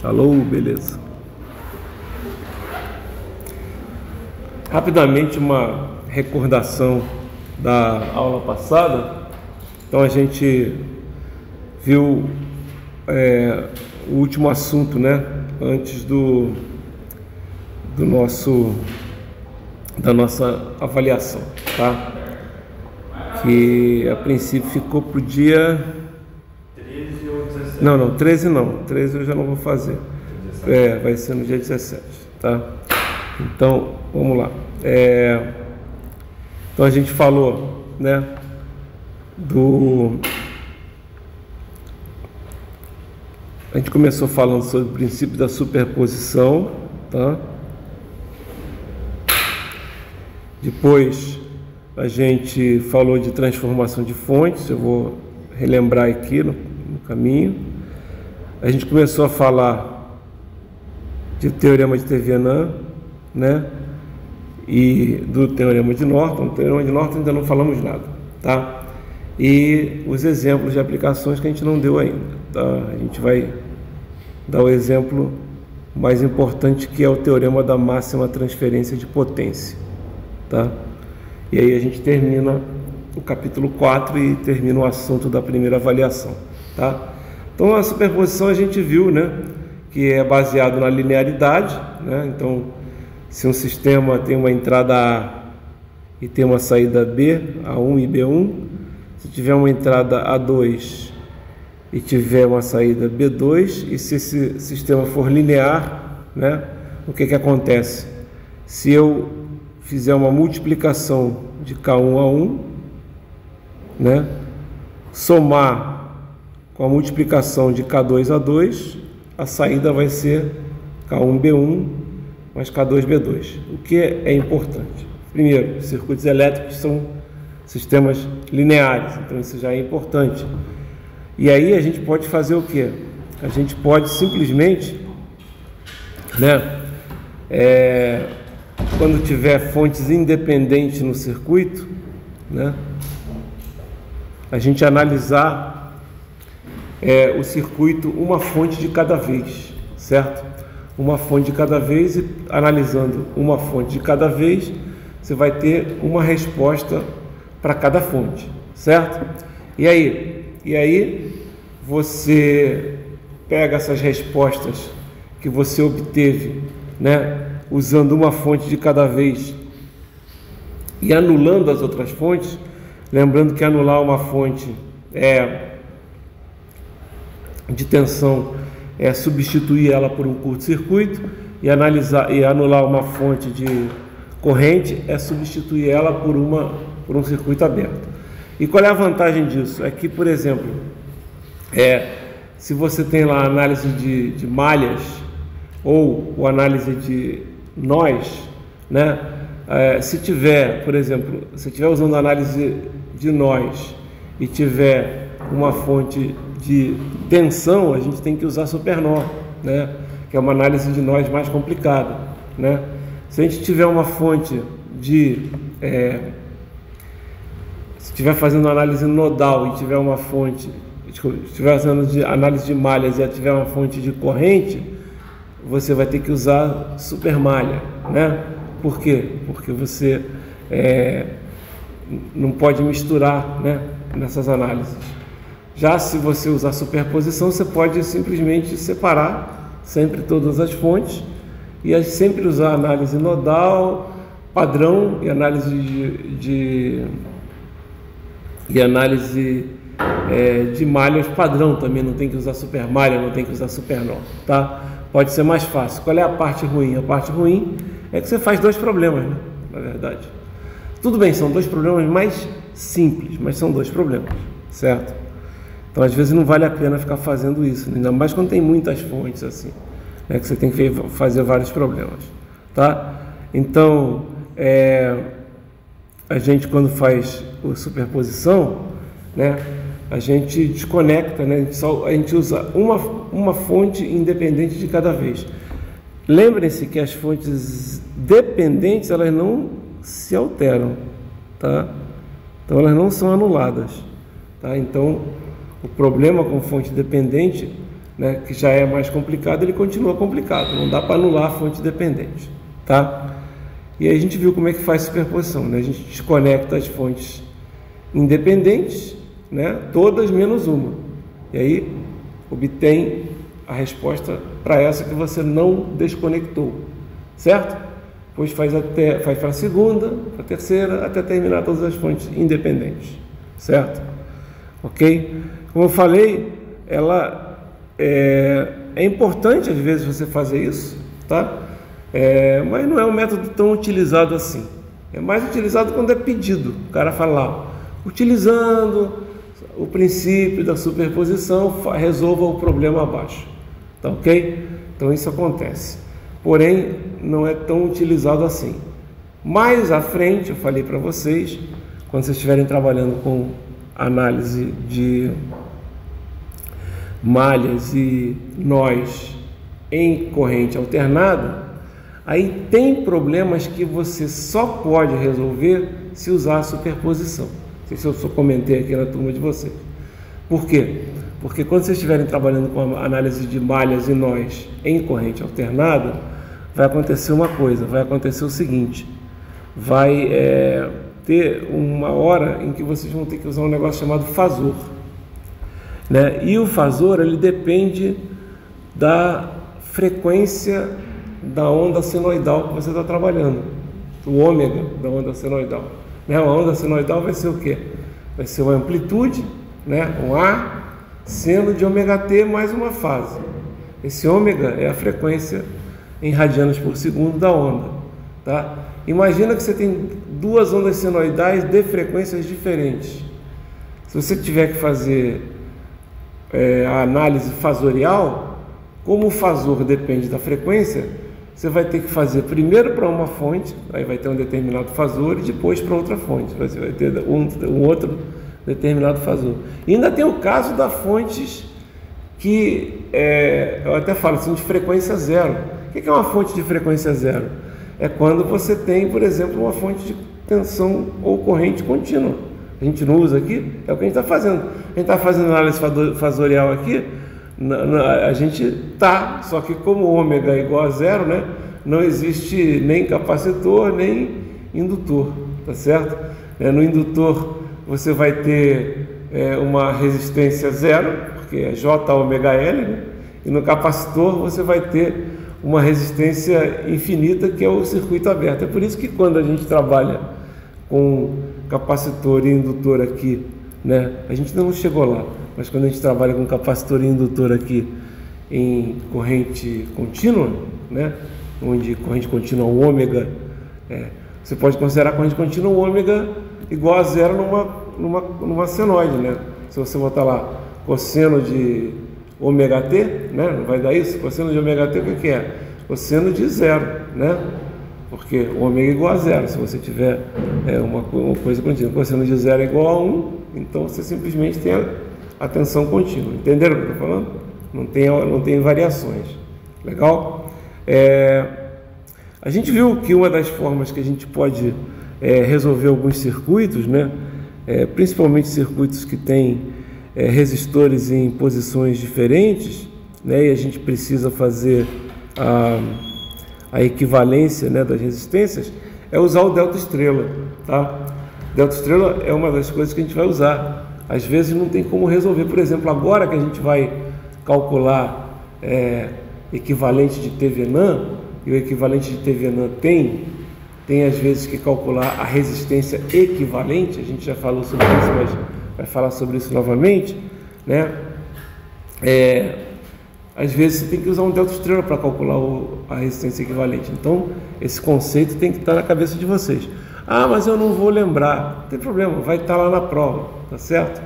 Alô, beleza. Rapidamente uma recordação da aula passada. Então a gente viu o último assunto, né? Antes da nossa avaliação, tá? Que a princípio ficou pro dia 13 ou 17? Não, 13 não. 13 eu já não vou fazer. Vai ser no dia 17, tá? Então, vamos lá. Então a gente falou, né? A gente começou falando sobre o princípio da superposição, tá? Depois a gente falou de transformação de fontes, eu vou relembrar aqui no caminho. A gente começou a falar de teorema de Thevenin, né? E do teorema de Norton. O teorema de Norton ainda não falamos nada, tá? E os exemplos de aplicações que a gente não deu ainda, tá? A gente vai dar o exemplo mais importante, que é o teorema da máxima transferência de potência, tá? E aí a gente termina o capítulo 4 e termina o assunto da primeira avaliação, tá? Então a superposição a gente viu, né, que é baseado na linearidade, né? Então, se um sistema tem uma entrada A e tem uma saída B, A1 e B1, se tiver uma entrada A2 e tiver uma saída B2, e se esse sistema for linear, né, o que acontece? Se eu fizer uma multiplicação de K1 a 1, né, somar com a multiplicação de K2 a 2, a saída vai ser K1B1 mais K2B2. O que é importante? Primeiro, circuitos elétricos são sistemas lineares, então isso já é importante. E aí a gente pode fazer o quê? A gente pode simplesmente, né, quando tiver fontes independentes no circuito, né, a gente analisar o circuito uma fonte de cada vez, certo? Uma fonte de cada vez, e analisando uma fonte de cada vez, você vai ter uma resposta para cada fonte, certo? E aí você pega essas respostas que você obteve, né, usando uma fonte de cada vez e anulando as outras fontes. Lembrando que anular uma fonte de tensão é substituir ela por um curto-circuito, e anular uma fonte de corrente é substituir ela por um circuito aberto. E qual é a vantagem disso? É que, por exemplo, se você tem lá a análise de malhas ou análise de nós, né? Se tiver, por exemplo, se estiver usando análise de nós e tiver uma fonte de tensão, a gente tem que usar supernó, né? Que é uma análise de nós mais complicada, né? Se a gente tiver uma fonte se estiver fazendo análise nodal e tiver uma fonte, estiver fazendo análise de malhas e tiver uma fonte de corrente, você vai ter que usar supermalha, né? Por quê? Porque você não pode misturar, né, nessas análises. Já se você usar superposição, você pode simplesmente separar sempre todas as fontes e sempre usar análise nodal, padrão e análise de malhas padrão também. Não tem que usar supermalha, não tem que usar supernó, tá? Pode ser mais fácil. Qual é a parte ruim? A parte ruim é que você faz dois problemas, né? Na verdade. Tudo bem, são dois problemas mais simples, mas são dois problemas, certo? Então, às vezes, não vale a pena ficar fazendo isso, né? Ainda mais quando tem muitas fontes assim, né? Que você tem que fazer vários problemas, tá? Então, a gente, quando faz a superposição, né, a gente desconecta, né? A gente usa uma fonte independente de cada vez. Lembrem-se que as fontes dependentes, elas não se alteram, tá? Então elas não são anuladas, tá? Então o problema com fonte dependente né, que já é mais complicado, ele continua complicado, não dá para anular a fonte dependente, tá? E aí a gente viu como é que faz superposição, né? A gente desconecta as fontes independentes, né, todas menos uma, e aí obtém a resposta para essa que você não desconectou, certo? Depois faz para a segunda, para a terceira, até terminar todas as fontes independentes, certo? Ok? Como eu falei, ela é importante às vezes você fazer isso, tá? Mas não é um método tão utilizado assim. É mais utilizado quando é pedido. O cara fala lá, utilizando o princípio da superposição, resolva o problema abaixo. Tá ok? Então isso acontece. Porém, não é tão utilizado assim. Mais à frente, eu falei para vocês, quando vocês estiverem trabalhando com análise de malhas e nós em corrente alternada, aí tem problemas que você só pode resolver se usar a superposição. Não sei se eu só comentei aqui na turma de vocês. Por quê? Porque quando vocês estiverem trabalhando com a análise de malhas e nós em corrente alternada, vai acontecer uma coisa, vai acontecer o seguinte, vai ter uma hora em que vocês vão ter que usar um negócio chamado fasor, né? E o fasor, ele depende da frequência da onda senoidal que você está trabalhando, o ômega da onda senoidal. A onda senoidal vai ser o quê? Vai ser uma amplitude, né? Um A seno de ômega t mais uma fase. Esse ômega é a frequência em radianos por segundo da onda, tá? Imagina que você tem duas ondas senoidais de frequências diferentes. Se você tiver que fazer a análise fasorial, como o fasor depende da frequência, você vai ter que fazer primeiro para uma fonte, aí vai ter um determinado fasor, e depois para outra fonte, você vai ter um outro determinado fasor. E ainda tem o caso das fontes que, eu até falo assim, de frequência zero. O que é uma fonte de frequência zero? É quando você tem, por exemplo, uma fonte de tensão ou corrente contínua. A gente não usa aqui, é o que a gente está fazendo. A gente está fazendo análise fasorial aqui, a gente tá, só que como ômega é igual a zero, né, não existe nem capacitor nem indutor, tá certo? No indutor você vai ter uma resistência zero, porque é J ômega L, né? E no capacitor você vai ter uma resistência infinita, que é o circuito aberto. É por isso que quando a gente trabalha com capacitor e indutor aqui, né, a gente não chegou lá, mas quando a gente trabalha com capacitor e indutor aqui em corrente contínua, né, onde corrente contínua o ômega, você pode considerar a corrente contínua o ômega igual a zero numa senoide, né? Se você botar lá cosseno de ômega t, né, não vai dar isso? Cosseno de ômega t, o que é? Cosseno de zero, né? Porque o ômega é igual a zero. Se você tiver uma coisa contínua, cosseno de zero é igual a 1, então você simplesmente tem a tensão contínua. Entenderam o que eu estou falando? Não tem variações. Legal? A gente viu que uma das formas que a gente pode resolver alguns circuitos, né, principalmente circuitos que têm resistores em posições diferentes, né, e a gente precisa fazer a equivalência, né, das resistências, é usar o delta estrela, tá? Delta estrela é uma das coisas que a gente vai usar. Às vezes não tem como resolver. Por exemplo, agora que a gente vai calcular equivalente de Thevenin, e o equivalente de Thevenin tem às vezes que calcular a resistência equivalente. A gente já falou sobre isso, mas vai falar sobre isso novamente, né? Às vezes você tem que usar um delta estrela para calcular a resistência equivalente. Então, esse conceito tem que estar na cabeça de vocês. Ah, mas eu não vou lembrar. Não tem problema, vai estar lá na prova, tá certo?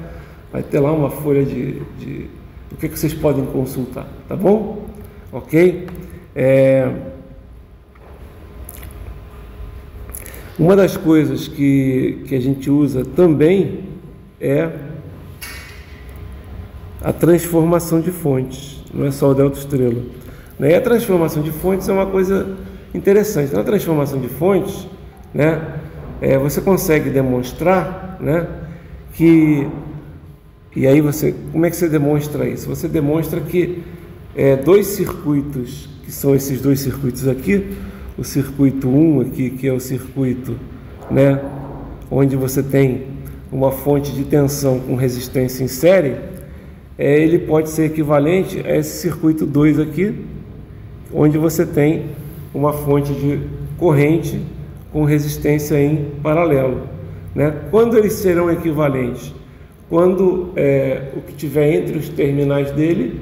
Vai ter lá uma folha do que vocês podem consultar, tá bom? Ok? Uma das coisas que a gente usa também é a transformação de fontes, não é só o delta estrela. E a transformação de fontes é uma coisa interessante. Na transformação de fontes, né, você consegue demonstrar, né, que... E aí como é que você demonstra isso? Você demonstra que dois circuitos, que são esses dois circuitos aqui, o circuito 1 aqui, que é o circuito, né, onde você tem uma fonte de tensão com resistência em série, ele pode ser equivalente a esse circuito 2 aqui, onde você tem uma fonte de corrente com resistência em paralelo, né? Quando eles serão equivalentes? Quando o que tiver entre os terminais dele,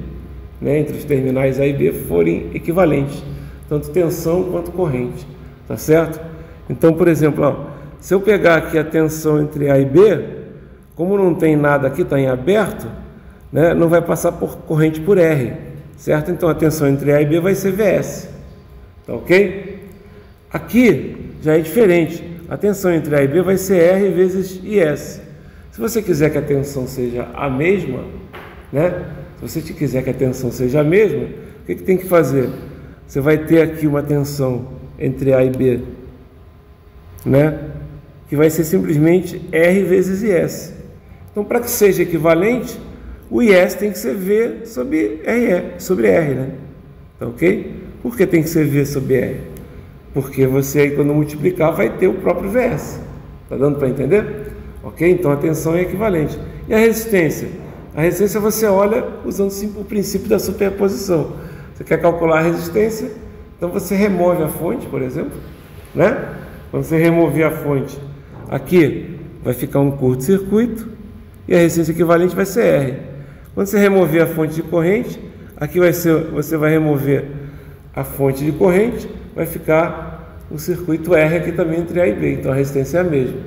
né, entre os terminais A e B, forem equivalentes, tanto tensão quanto corrente, tá certo? Então, por exemplo, ó, se eu pegar aqui a tensão entre A e B, como não tem nada aqui, está em aberto, né, não vai passar por corrente por R, certo? Então a tensão entre A e B vai ser Vs, tá ok? Aqui já é diferente, a tensão entre A e B vai ser R vezes IS. Se você quiser que a tensão seja a mesma, né? Se você quiser que a tensão seja a mesma, o que tem que fazer? Você vai ter aqui uma tensão entre A e B, né, que vai ser simplesmente R vezes IS. Então, para que seja equivalente, o IS tem que ser V sobre R, né? Tá ok? Por que tem que ser V sobre R? Porque você aí, quando multiplicar, vai ter o próprio VS. Tá dando para entender? Ok? Então, a tensão é equivalente. E a resistência? A resistência você olha usando o princípio da superposição. Você quer calcular a resistência, então você remove a fonte, por exemplo, né? Quando você remover a fonte, aqui vai ficar um curto-circuito e a resistência equivalente vai ser R. Quando você remover a fonte de corrente, aqui você vai remover a fonte de corrente, vai ficar um circuito R aqui também entre A e B, então a resistência é a mesma.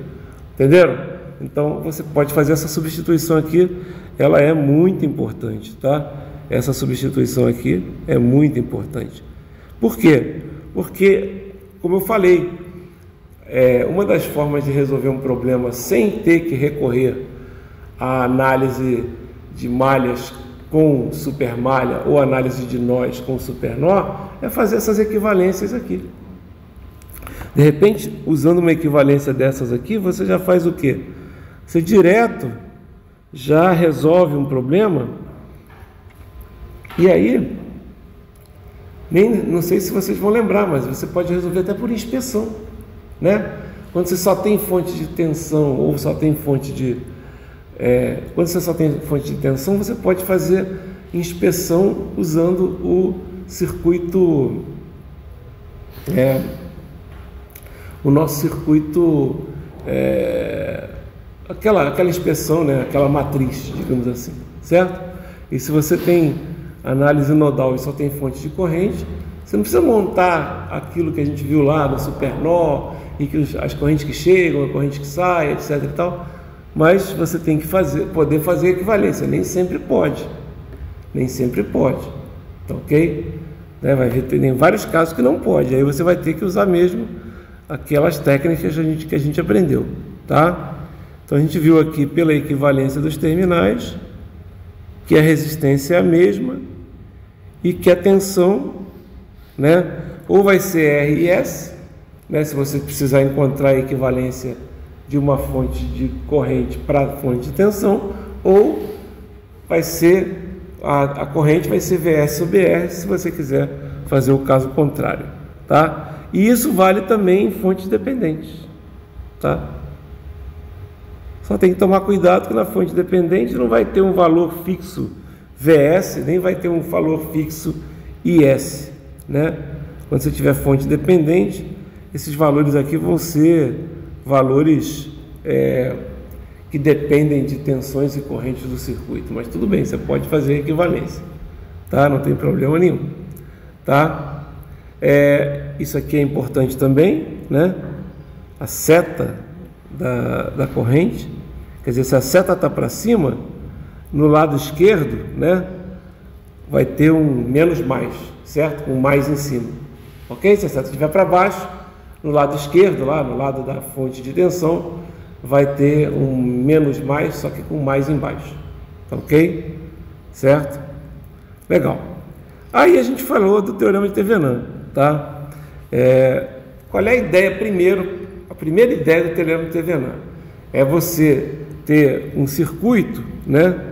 Entenderam? Então você pode fazer essa substituição aqui, ela é muito importante, tá? Essa substituição aqui é muito importante. Por quê? Porque, como eu falei, uma das formas de resolver um problema sem ter que recorrer à análise de malhas com supermalha ou análise de nós com supernó é fazer essas equivalências aqui. De repente, usando uma equivalência dessas aqui, você já faz o quê? Você direto já resolve um problema. E aí, não sei se vocês vão lembrar, mas você pode resolver até por inspeção, né? Quando você só tem fonte de tensão ou só tem fonte de... quando você só tem fonte de tensão, você pode fazer inspeção usando o circuito... o nosso circuito... aquela inspeção, né? Aquela matriz, digamos assim, certo? E se você tem análise nodal e só tem fonte de corrente, você não precisa montar aquilo que a gente viu lá no supernó, e que as correntes que chegam, a corrente que sai, etc e tal, mas você tem que poder fazer equivalência, nem sempre pode, tá ok? Vai ter vários casos que não pode, aí você vai ter que usar mesmo aquelas técnicas que a gente aprendeu, tá? Então a gente viu aqui pela equivalência dos terminais que a resistência é a mesma e que a tensão, né, ou vai ser RS, né, se você precisar encontrar a equivalência de uma fonte de corrente para a fonte de tensão, ou vai ser a corrente vai ser VS sobre R, se você quiser fazer o caso contrário, tá? E isso vale também em fontes dependentes, tá? Só tem que tomar cuidado que na fonte dependente não vai ter um valor fixo VS, nem vai ter um valor fixo IS, né? Quando você tiver fonte dependente, esses valores aqui vão ser valores que dependem de tensões e correntes do circuito, mas tudo bem, você pode fazer equivalência, tá? Não tem problema nenhum, tá? Isso aqui é importante também, né? A seta da corrente, quer dizer, se a seta está para cima, no lado esquerdo, né, vai ter um menos mais, certo? Com mais em cima, ok? Se a seta estiver para baixo, no lado esquerdo, lá no lado da fonte de tensão, vai ter um menos mais, só que com mais embaixo, ok? Certo? Legal. Aí a gente falou do teorema de Thevenin, tá? Qual é a ideia primeiro? A primeira ideia do teorema de Thevenin é você ter um circuito, né,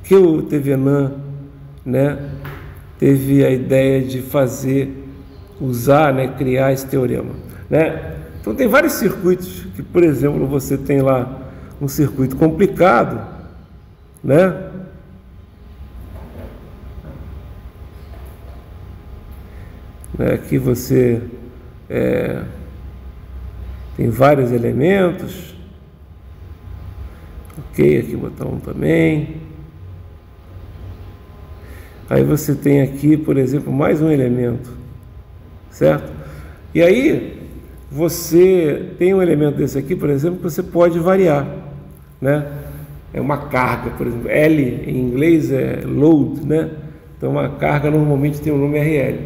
que o Thevenin, né, teve a ideia de usar, né, criar esse teorema, né? Então tem vários circuitos que, por exemplo, você tem lá um circuito complicado, né? Aqui você tem vários elementos, ok, aqui botar um também. Aí você tem aqui, por exemplo, mais um elemento, certo? E aí você tem um elemento desse aqui, por exemplo, que você pode variar, né? É uma carga, por exemplo, L em inglês é load, né? Então uma carga normalmente tem o nome RL.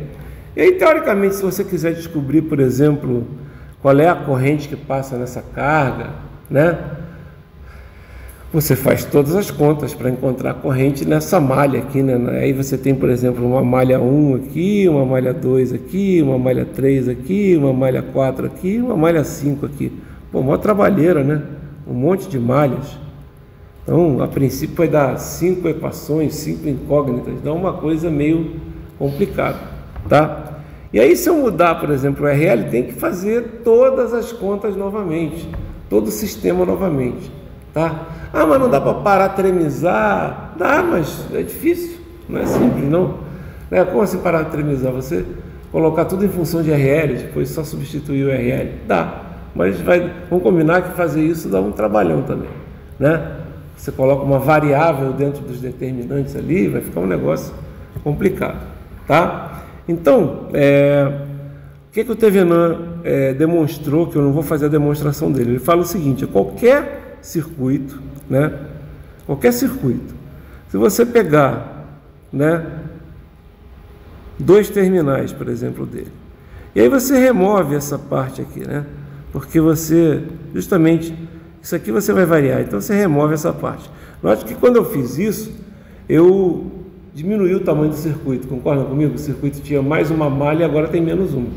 E aí, teoricamente, se você quiser descobrir, por exemplo, qual é a corrente que passa nessa carga, né? Você faz todas as contas para encontrar a corrente nessa malha aqui, né? Aí você tem, por exemplo, uma malha 1 aqui, uma malha 2 aqui, uma malha 3 aqui, uma malha 4 aqui, uma malha 5 aqui. Pô, maior trabalheira, né? Um monte de malhas. Então, a princípio vai dar 5 equações, 5 incógnitas, dá uma coisa meio complicada, tá? E aí, se eu mudar, por exemplo, o RL, tem que fazer todas as contas novamente, todo o sistema novamente, tá? Ah, mas não dá para paratremizar? Dá, mas é difícil, não é simples, não. Como assim paratremizar? Você colocar tudo em função de RL, depois só substituir o RL? Dá, mas vamos combinar que fazer isso dá um trabalhão também, né? Você coloca uma variável dentro dos determinantes ali, vai ficar um negócio complicado, tá? Então, o que o Thevenin demonstrou, que eu não vou fazer a demonstração dele, ele fala o seguinte: qualquer circuito, né? Qualquer circuito, se você pegar, né, 2 terminais, por exemplo, dele, e aí você remove essa parte aqui, né? Porque você, justamente, isso aqui você vai variar, então você remove essa parte. Note que quando eu fiz isso, eu diminui o tamanho do circuito, concordam comigo? O circuito tinha mais uma malha e agora tem menos uma.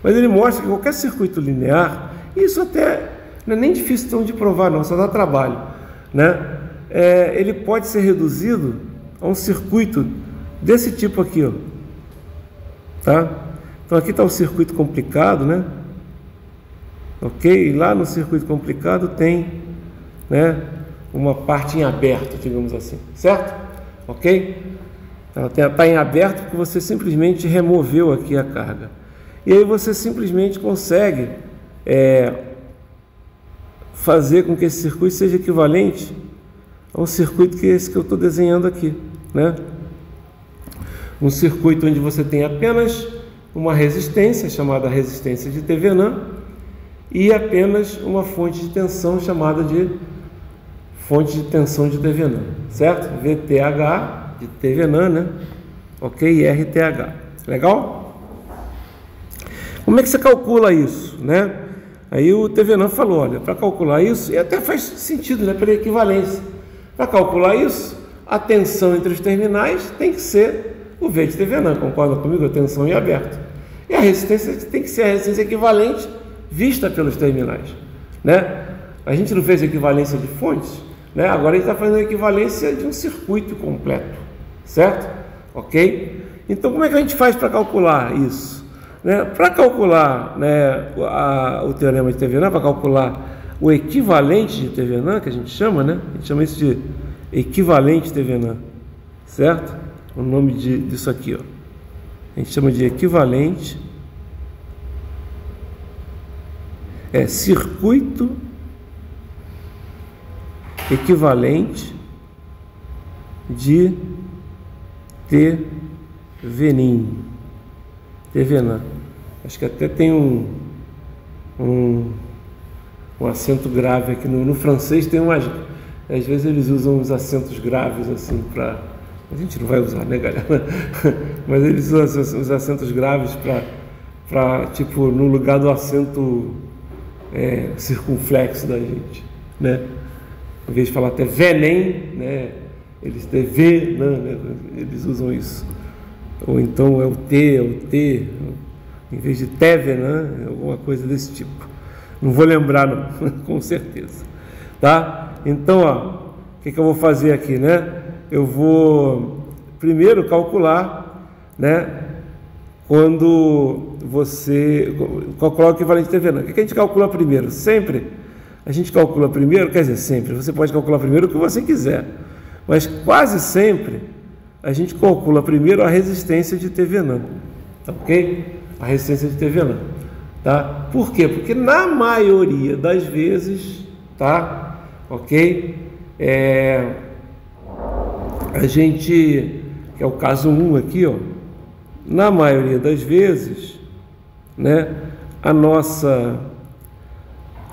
Mas ele mostra que qualquer circuito linear, isso até não é nem difícil então de provar, não, só dá trabalho, né? Ele pode ser reduzido a um circuito desse tipo aqui, ó, tá? Então aqui está o circuito complicado, né? Ok? E lá no circuito complicado tem, né, uma parte em aberto, digamos assim, certo? Ok? Ela está em aberto porque você simplesmente removeu aqui a carga. E aí você simplesmente consegue fazer com que esse circuito seja equivalente a um circuito que é esse que eu estou desenhando aqui, né? Um circuito onde você tem apenas uma resistência, chamada resistência de Thevenin, e apenas uma fonte de tensão chamada de fonte de tensão de Thevenin, certo? VTH de Thevenin, né? Ok? E RTH. Legal? Como é que você calcula isso, né? Aí o Thevenin falou, olha, para calcular isso, e até faz sentido, né? Pela equivalência. Para calcular isso, a tensão entre os terminais tem que ser o V de Thevenin, concorda comigo? A tensão em aberto. E a resistência tem que ser a resistência equivalente vista pelos terminais, né? A gente não fez equivalência de fontes, né? Agora a gente está fazendo a equivalência de um circuito completo, certo? Ok? Então, como é que a gente faz para calcular isso? Né? Para calcular, né, o teorema de Thevenin, para calcular o equivalente de Thevenin, que a gente chama, né? A gente chama isso de equivalente Thevenin, certo? O nome disso aqui, ó. A gente chama de equivalente. Circuito equivalente de Thevenin. Acho que até tem um acento grave aqui no francês, tem umas, às vezes eles usam uns acentos graves assim para, a gente não vai usar, né, galera? Mas eles usam os acentos graves para tipo no lugar do acento circunflexo da gente, né? Em vez de falar até venem, né? Eles TV, né? Eles usam isso. Ou então é o T, em vez de teve, né? Alguma coisa desse tipo. Não vou lembrar, não, com certeza, tá? Então, ó, o que eu vou fazer aqui, né? Eu vou primeiro calcular né? Quando você calcula o equivalente de TVNAM. O que a gente calcula primeiro? Sempre a gente calcula primeiro, quer dizer, sempre, você pode calcular primeiro o que você quiser, mas quase sempre a gente calcula primeiro a resistência de TVNAM, tá ok? A resistência de TVNAM, tá? Por quê? Porque na maioria das vezes, tá? Ok? A gente, que é o caso 1 aqui, ó, na maioria das vezes, né, o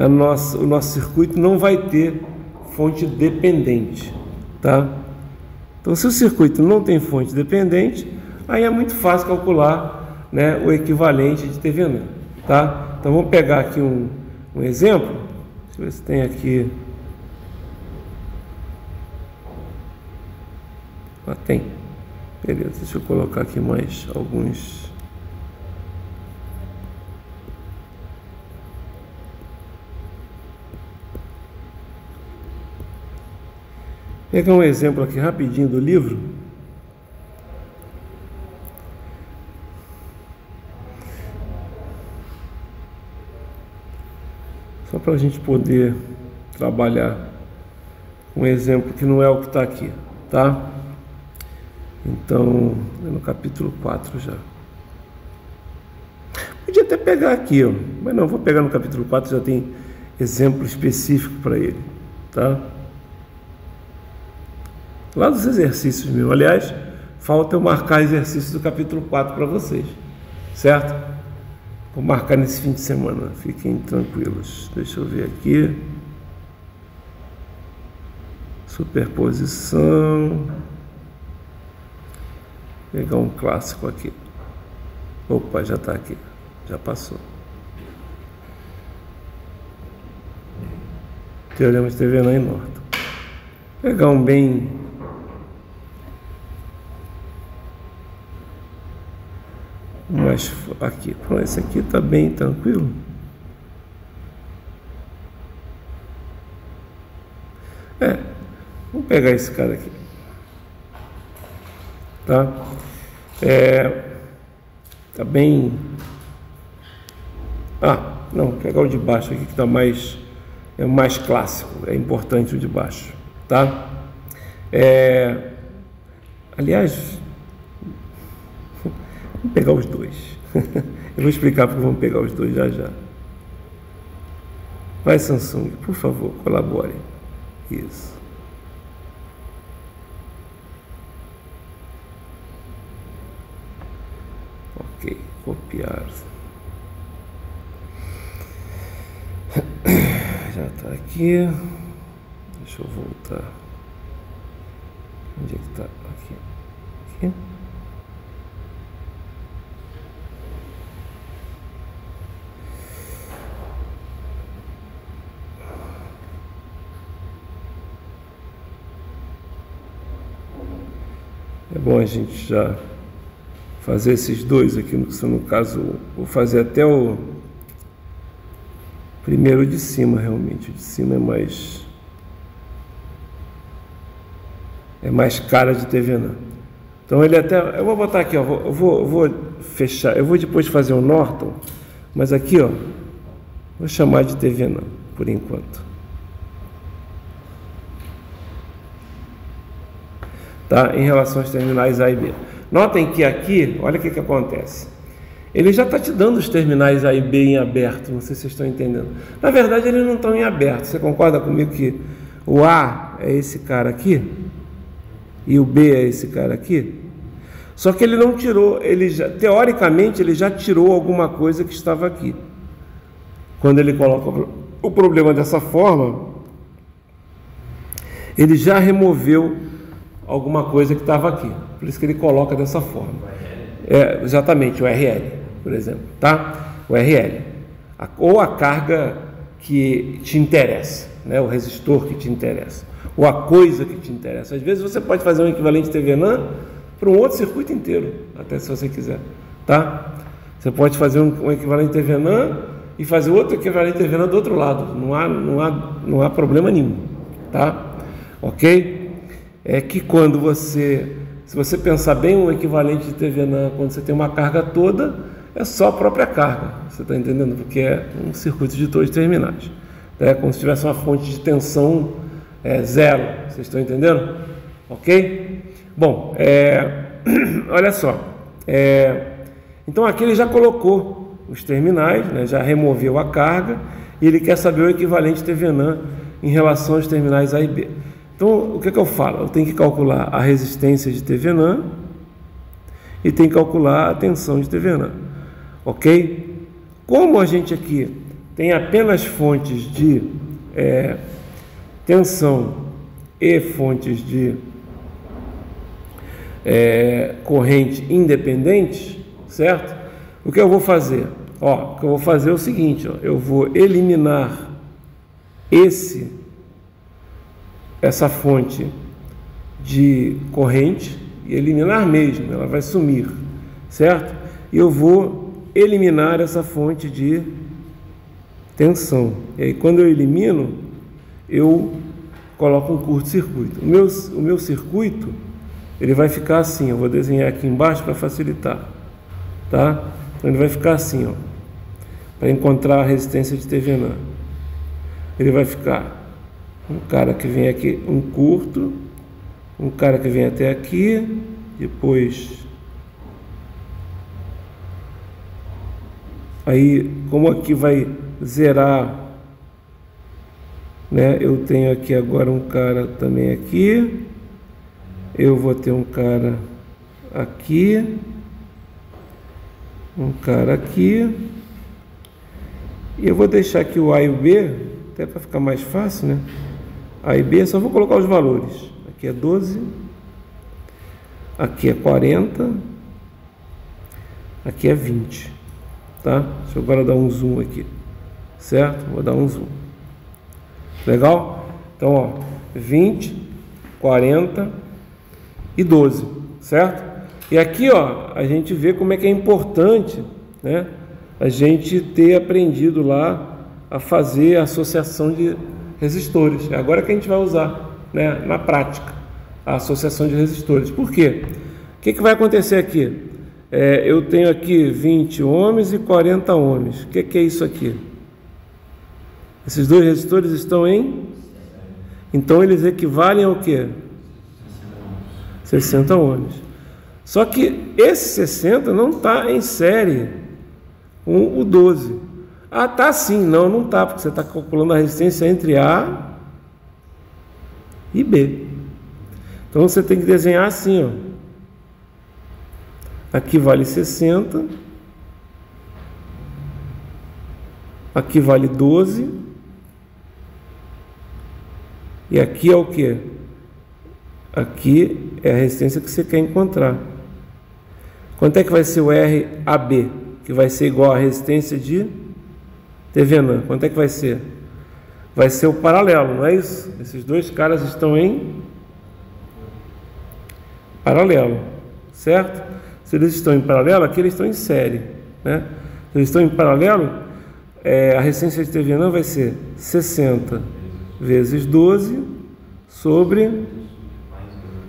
nosso circuito não vai ter fonte dependente, tá? Então, se o circuito não tem fonte dependente, aí é muito fácil calcular, né, o equivalente de TVNAM, tá? Então, vamos pegar aqui um exemplo. Deixa eu ver se tem aqui. Ah, tem. Beleza, deixa eu colocar aqui mais alguns. Vou pegar um exemplo aqui rapidinho do livro. Só para a gente poder trabalhar um exemplo que não é o que está aqui, tá? Então, é no capítulo 4 já. Podia até pegar aqui, ó, mas não, vou pegar no capítulo 4, já tem exemplo específico para ele, tá? Lá dos exercícios mesmo. Aliás, falta eu marcar exercícios do capítulo 4 para vocês, certo? Vou marcar nesse fim de semana, fiquem tranquilos. Deixa eu ver aqui. Superposição. Vou pegar um clássico aqui. Opa, já está aqui. Já passou. Teorema de TVNAM e Norton. Vou pegar um bem... Mas aqui, esse aqui está bem tranquilo. Vamos pegar esse cara aqui, tá? Tá bem. Não, vou pegar o de baixo aqui que tá mais, é o mais clássico, é importante o de baixo, tá? Aliás, vamos pegar os dois. Eu vou explicar porque vamos pegar os dois já já. Vai, Samsung, por favor, colabore. Isso. Ok, copiar. Já está aqui. Deixa eu voltar. Onde é que está? Aqui. Aqui. É bom a gente já fazer esses dois aqui, no caso, vou fazer até o primeiro de cima, realmente. O de cima é mais cara de TVNAM. Então ele até, eu vou botar aqui, ó, eu vou fechar, eu vou depois fazer um Norton, mas aqui, ó, vou chamar de TVNAM por enquanto. Tá? Em relação aos terminais A e B. Notem que aqui, olha o que acontece. Ele já está te dando os terminais A e B em aberto, não sei se vocês estão entendendo. Na verdade, eles não estão em aberto. Você concorda comigo que o A é esse cara aqui e o B é esse cara aqui? Só que ele não tirou, teoricamente, ele já tirou alguma coisa que estava aqui. Quando ele coloca o problema dessa forma, ele já removeu alguma coisa que estava aqui, por isso que ele coloca dessa forma. Exatamente, o RL, por exemplo, tá? O RL, ou a carga que te interessa, né? O resistor que te interessa, ou a coisa que te interessa. Às vezes você pode fazer um equivalente TVNAM para um outro circuito inteiro, até se você quiser, tá? Você pode fazer um equivalente TVNAM e fazer outro equivalente TVNAM do outro lado, não há problema nenhum, tá? Ok? É que quando você Se você pensar bem, o equivalente de TVNAN, quando você tem uma carga toda, é só a própria carga. Você está entendendo? Porque é um circuito de dois terminais. É como se tivesse uma fonte de tensão zero. Vocês estão entendendo? Ok? Bom, olha só. Então aqui ele já colocou os terminais, né, já removeu a carga, e ele quer saber o equivalente TVNAN em relação aos terminais A e B. Então, o que eu falo? Eu tenho que calcular a resistência de TVNAN e tenho que calcular a tensão de TVNAN. Ok? Como a gente aqui tem apenas fontes de tensão e fontes de corrente independentes, certo? O que eu vou fazer? O que eu vou fazer é o seguinte, eu vou eliminar essa fonte de corrente, e eliminar mesmo, ela vai sumir, certo? E eu vou eliminar essa fonte de tensão. E aí, quando eu elimino, eu coloco um curto-circuito. O meu circuito, ele vai ficar assim, eu vou desenhar aqui embaixo para facilitar, tá? Então ele vai ficar assim, para encontrar a resistência de TVNAN. Ele vai ficar um cara que vem aqui, um curto, um cara que vem até aqui, depois aí, como aqui vai zerar, né? Eu tenho aqui agora um cara também aqui, eu vou ter um cara aqui, um cara aqui, e eu vou deixar aqui o A e o B, até para ficar mais fácil, né? A e B, só vou colocar os valores. Aqui é 12, aqui é 40, aqui é 20, tá? Deixa eu agora dar um zoom aqui, certo? Vou dar um zoom. Legal? Então, 20, 40 e 12, certo? E aqui, a gente vê como é que é importante, né, a gente ter aprendido lá a fazer a associação de resistores. É agora que a gente vai usar, né, na prática, a associação de resistores. Por quê? O que vai acontecer aqui? Eu tenho aqui 20 ohms e 40 ohms. O que é isso aqui? Esses dois resistores estão em... Então, eles equivalem ao quê? 60 ohms. Só que esse 60 não está em série com o 12. Ah, tá sim. Não tá, porque você está calculando a resistência entre A e B. Então você tem que desenhar assim, Aqui vale 60. Aqui vale 12. E aqui é o que? Aqui é a resistência que você quer encontrar. Quanto é que vai ser o RAB? Que vai ser igual à resistência de TVNAN. Quanto é que vai ser? Vai ser o paralelo, não é isso? Esses dois caras estão em paralelo, certo? Se eles estão em paralelo, aqui eles estão em série, né? Se eles estão em paralelo, a resistência de TVNAN vai ser 60 vezes 12 sobre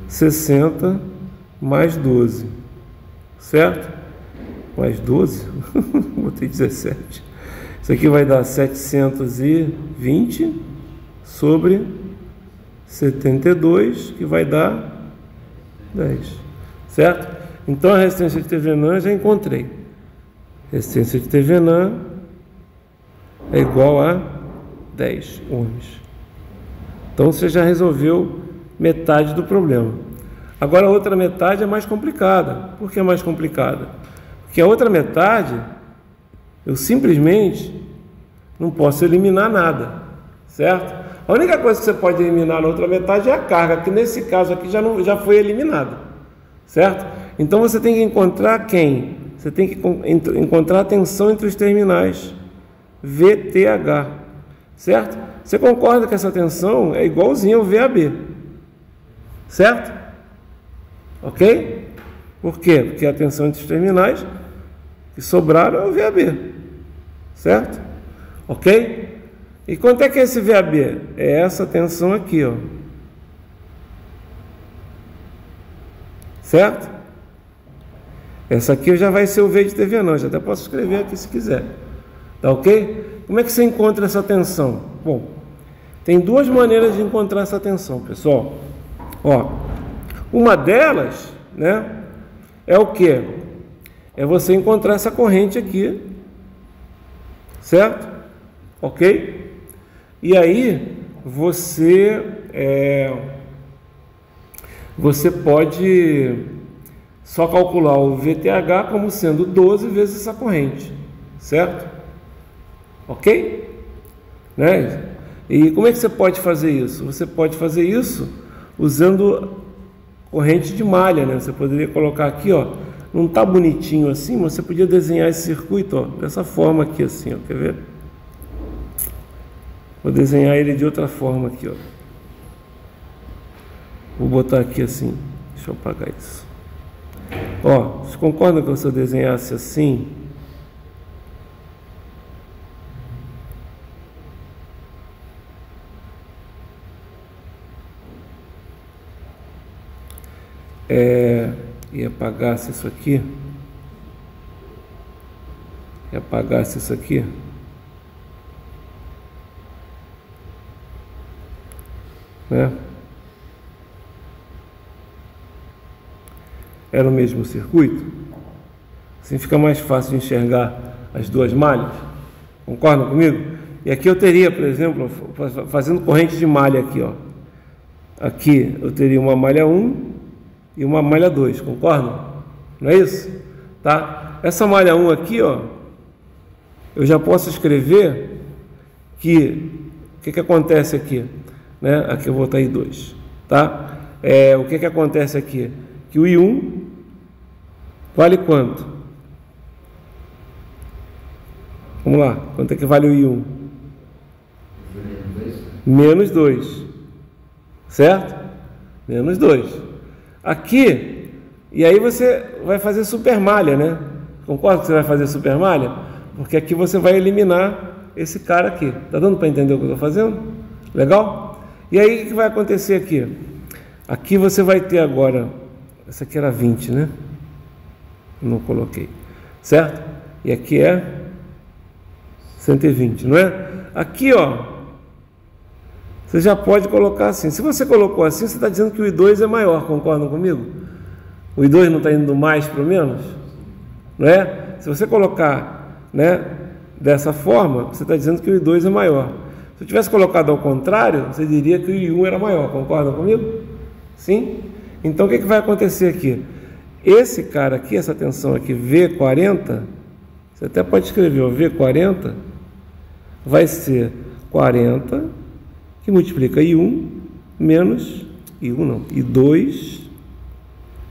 60 mais 12, certo? Mais 12? Botei 17. Isso aqui vai dar 720 sobre 72, que vai dar 10, certo? Então a resistência de TVNAN já encontrei. Resistência de TVNAN é igual a 10 ohms. Então você já resolveu metade do problema. Agora a outra metade é mais complicada. Por que é mais complicada? Porque a outra metade, eu simplesmente não posso eliminar nada, certo? A única coisa que você pode eliminar na outra metade é a carga, que nesse caso aqui já foi eliminada, certo? Então você tem que encontrar quem? Você tem que encontrar a tensão entre os terminais VTH, certo? Você concorda que essa tensão é igualzinha ao VAB, certo? Ok? Por quê? Porque a tensão entre os terminais que sobraram é o VAB, certo? Ok? E quanto é que é esse VAB? É essa tensão aqui, certo? Essa aqui já vai ser o V de TV não, já até posso escrever aqui se quiser, tá ok? Como é que você encontra essa tensão? Bom, tem duas maneiras de encontrar essa tensão, pessoal. Ó, uma delas, né, é o que? É você encontrar essa corrente aqui, certo? Ok? E aí você pode só calcular o VTH como sendo 12 vezes essa corrente, certo? Ok? Né? E como é que você pode fazer isso? Você pode fazer isso usando corrente de malha, né? Você poderia colocar aqui, ó, não tá bonitinho assim, mas você podia desenhar esse circuito, ó, dessa forma aqui assim, ó, quer ver? Vou desenhar ele de outra forma aqui, ó. Vou botar aqui assim, deixa eu apagar isso. Ó, vocês concordam que se eu desenhasse assim? E apagasse isso aqui, né? Era o mesmo circuito, assim fica mais fácil de enxergar as duas malhas, concordam comigo? E aqui eu teria, por exemplo, fazendo corrente de malha aqui, ó, aqui eu teria uma malha 1 e uma malha 2, concordam? Não é isso? Tá? Essa malha 1 aqui, ó, eu já posso escrever que o que acontece aqui, né? Aqui eu vou botar I2, tá? O que acontece aqui? Que o I1 vale quanto? Vamos lá, quanto é que vale o I1? Menos 2, certo? Menos 2. Aqui, e aí você vai fazer supermalha, né? Concorda que você vai fazer supermalha? Porque aqui você vai eliminar esse cara aqui. Tá dando para entender o que eu estou fazendo? Legal? E aí o que vai acontecer aqui? Aqui você vai ter agora, essa aqui era 20, né? Não coloquei, certo? E aqui é 120, não é? Aqui, ó, você já pode colocar assim. Se você colocou assim, você está dizendo que o I2 é maior, concordam comigo? O I2 não está indo do mais para o menos? Não é? Se você colocar, né, dessa forma, você está dizendo que o I2 é maior. Se eu tivesse colocado ao contrário, você diria que o I1 era maior, concordam comigo? Sim? Então o que vai acontecer aqui? Esse cara aqui, essa tensão aqui, V40, você até pode escrever, ó, V40 vai ser 40 que multiplica I1 menos I1 não, I2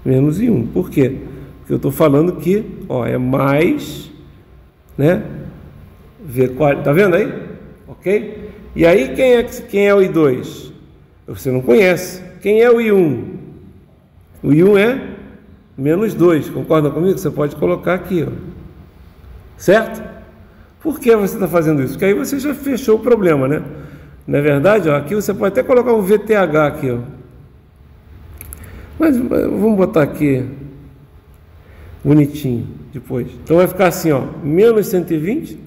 menos I1. Por quê? Porque eu estou falando que, ó, é mais, né? V40, tá vendo aí? Ok? E aí quem é o I2? Você não conhece. Quem é o I1? O I1 é menos 2, concorda comigo? Você pode colocar aqui, ó. Certo? Por que você está fazendo isso? Porque aí você já fechou o problema, né? Não é verdade? Ó, aqui você pode até colocar um VTH aqui, ó. Mas vamos botar aqui bonitinho depois. Então vai ficar assim, ó, menos 120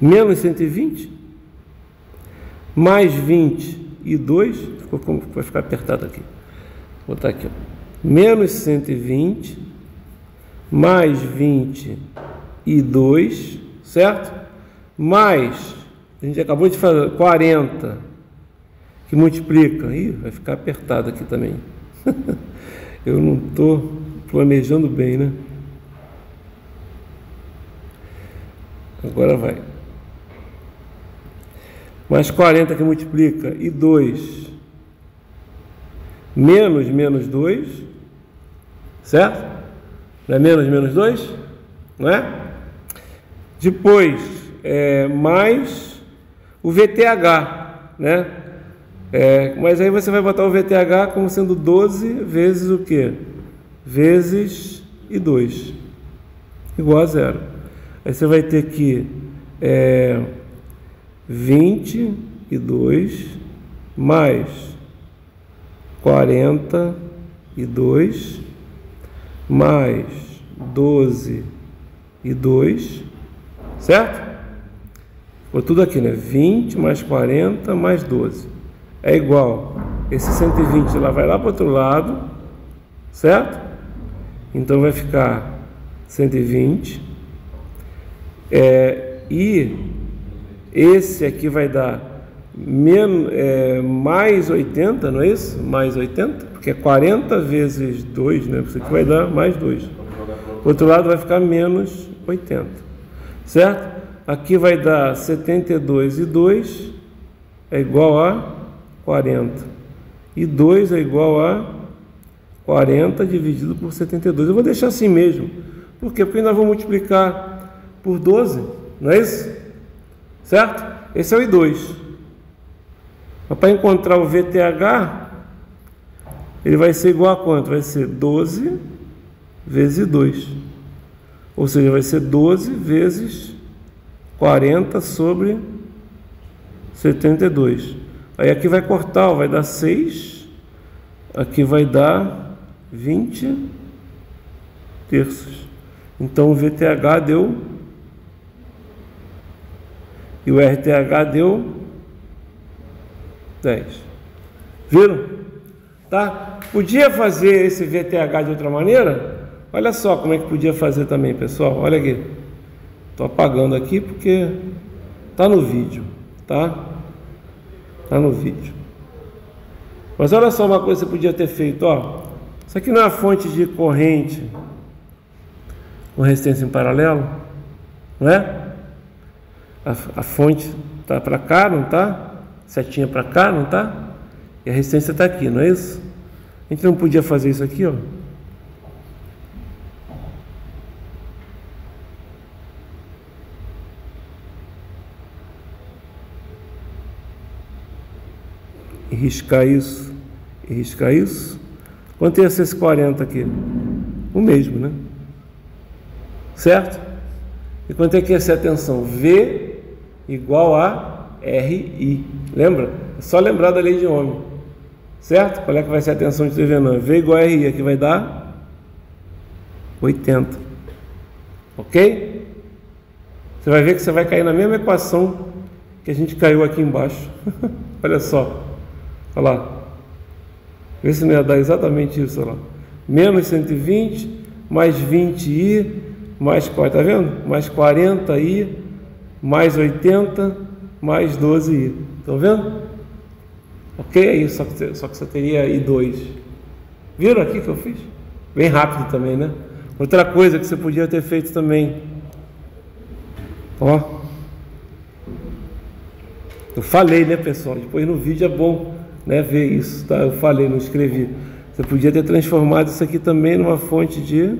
menos 120 mais 20 e 2, vai ficar apertado aqui. Vou botar aqui, ó, menos 120 mais 20 e 2, certo? Mais, a gente acabou de fazer 40, que multiplica, ih, vai ficar apertado aqui também. Eu não estou planejando bem, né? Agora vai. Mais 40 que multiplica, e 2, menos 2, certo? Não é menos 2? Não é? Depois, mais o VTH, né? Mas aí você vai botar o VTH como sendo 12 vezes o quê? Vezes e 2, igual a 0. Aí você vai ter que 20 22 mais 42 mais 12 e 2, certo? Ficou tudo aqui, né? 20 mais 40 mais 12 é igual. Esse 120 lá vai lá para o outro lado, certo? Então vai ficar 120. E esse aqui vai dar mais 80, não é isso? Mais 80, porque é 40 vezes 2, né? Isso aqui vai dar mais 2. O outro lado vai ficar menos 80, certo? Aqui vai dar 72 e 2 é igual a 40. E 2 é igual a 40 dividido por 72. Eu vou deixar assim mesmo. Por quê? Porque nós vamos multiplicar por 12, não é isso? Certo? Esse é o I2. Mas para encontrar o VTH, ele vai ser igual a quanto? Vai ser 12 vezes 2. Ou seja, vai ser 12 vezes 40 sobre 72. Aí aqui vai cortar, ó, vai dar 6. Aqui vai dar 20 terços. Então o VTH deu e o RTH deu 10. Viram? Tá? Podia fazer esse VTH de outra maneira? Olha só como é que podia fazer também, pessoal. Olha aqui. Estou apagando aqui porque tá no vídeo, tá? Tá no vídeo. Mas olha só uma coisa que você podia ter feito, ó. Isso aqui não é a fonte de corrente com resistência em paralelo, não é? A fonte tá para cá, não tá? Setinha para cá, não tá? E a resistência está aqui, não é isso? A gente não podia fazer isso aqui, ó. E riscar isso. E riscar isso. Quanto ia ser esse 40 aqui? O mesmo, né? Certo? E quanto é que ia ser a tensão? V igual a RI. Lembra? É só lembrar da lei de Ohm. Certo? Qual é que vai ser a tensão de Thevenin? V igual a RI. Aqui vai dar 80. Ok? Você vai ver que você vai cair na mesma equação que a gente caiu aqui embaixo. Olha só. Olha lá. Vê se não ia dar exatamente isso. Olha lá. Menos 120, mais 20i, mais 40. Tá vendo? Mais 40i, mais 80, mais 12i. Estão vendo? Ok? É isso. Só que você teria I2. Viram aqui que eu fiz? Bem rápido também, né? Outra coisa que você podia ter feito também. Ó. Eu falei, né, pessoal? Depois no vídeo é bom, né, ver isso, tá? Eu falei, não escrevi. Você podia ter transformado isso aqui também numa fonte de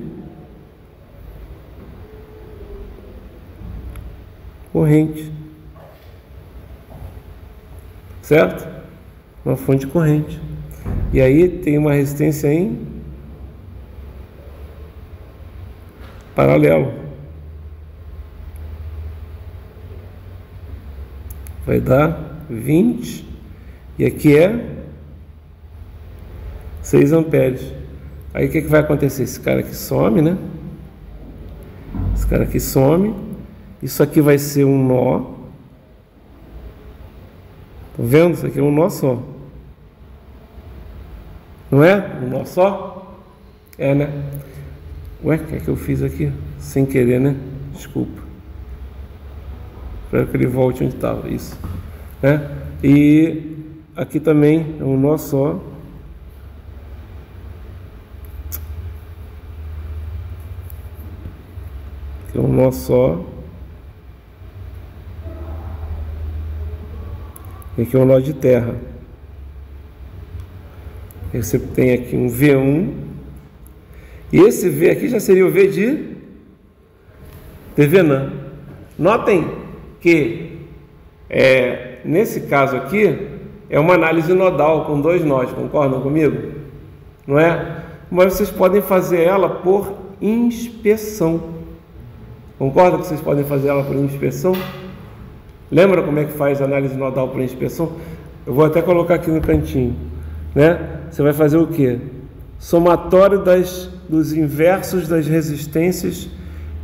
corrente. Certo? Uma fonte de corrente. E aí tem uma resistência em paralelo. Vai dar 20. E aqui é 6 amperes. Aí o que vai acontecer? Esse cara aqui some, né? Esse cara aqui some. Isso aqui vai ser um nó. Tá vendo? Isso aqui é um nó só. Não é? Um nó só? É, né? Ué, o que é que eu fiz aqui? Sem querer, né? Desculpa. Espero que ele volte onde estava. Isso. Né? E aqui também é um nó só. Aqui é um nó só. E aqui é um nó de terra. E você tem aqui um V1. E esse V aqui já seria o V de Thevenin. Notem que nesse caso aqui é uma análise nodal com 2 nós, concordam comigo? Não é? Mas vocês podem fazer ela por inspeção. Concordam que vocês podem fazer ela por inspeção? Lembra como é que faz análise nodal para inspeção? Eu vou até colocar aqui no cantinho, né? Você vai fazer o quê? Somatório dos inversos das resistências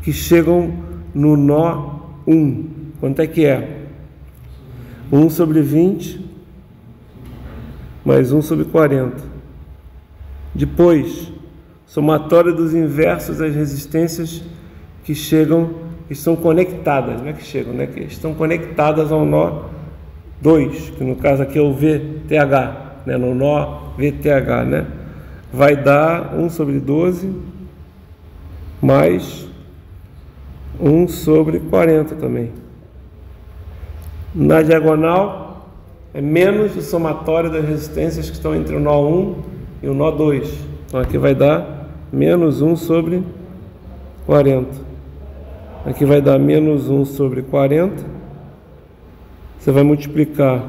que chegam no nó 1. Quanto é que é? 1 sobre 20 mais 1 sobre 40. Depois, somatório dos inversos das resistências que estão conectadas, não é que chegam, né? Que estão conectadas ao nó 2, que no caso aqui é o VTH, né? No nó VTH, né? Vai dar 1 sobre 12 mais 1 sobre 40 também. Na diagonal é menos o somatório das resistências que estão entre o nó 1 e o nó 2. Então aqui vai dar menos 1 sobre 40. Aqui vai dar menos 1 sobre 40. Você vai multiplicar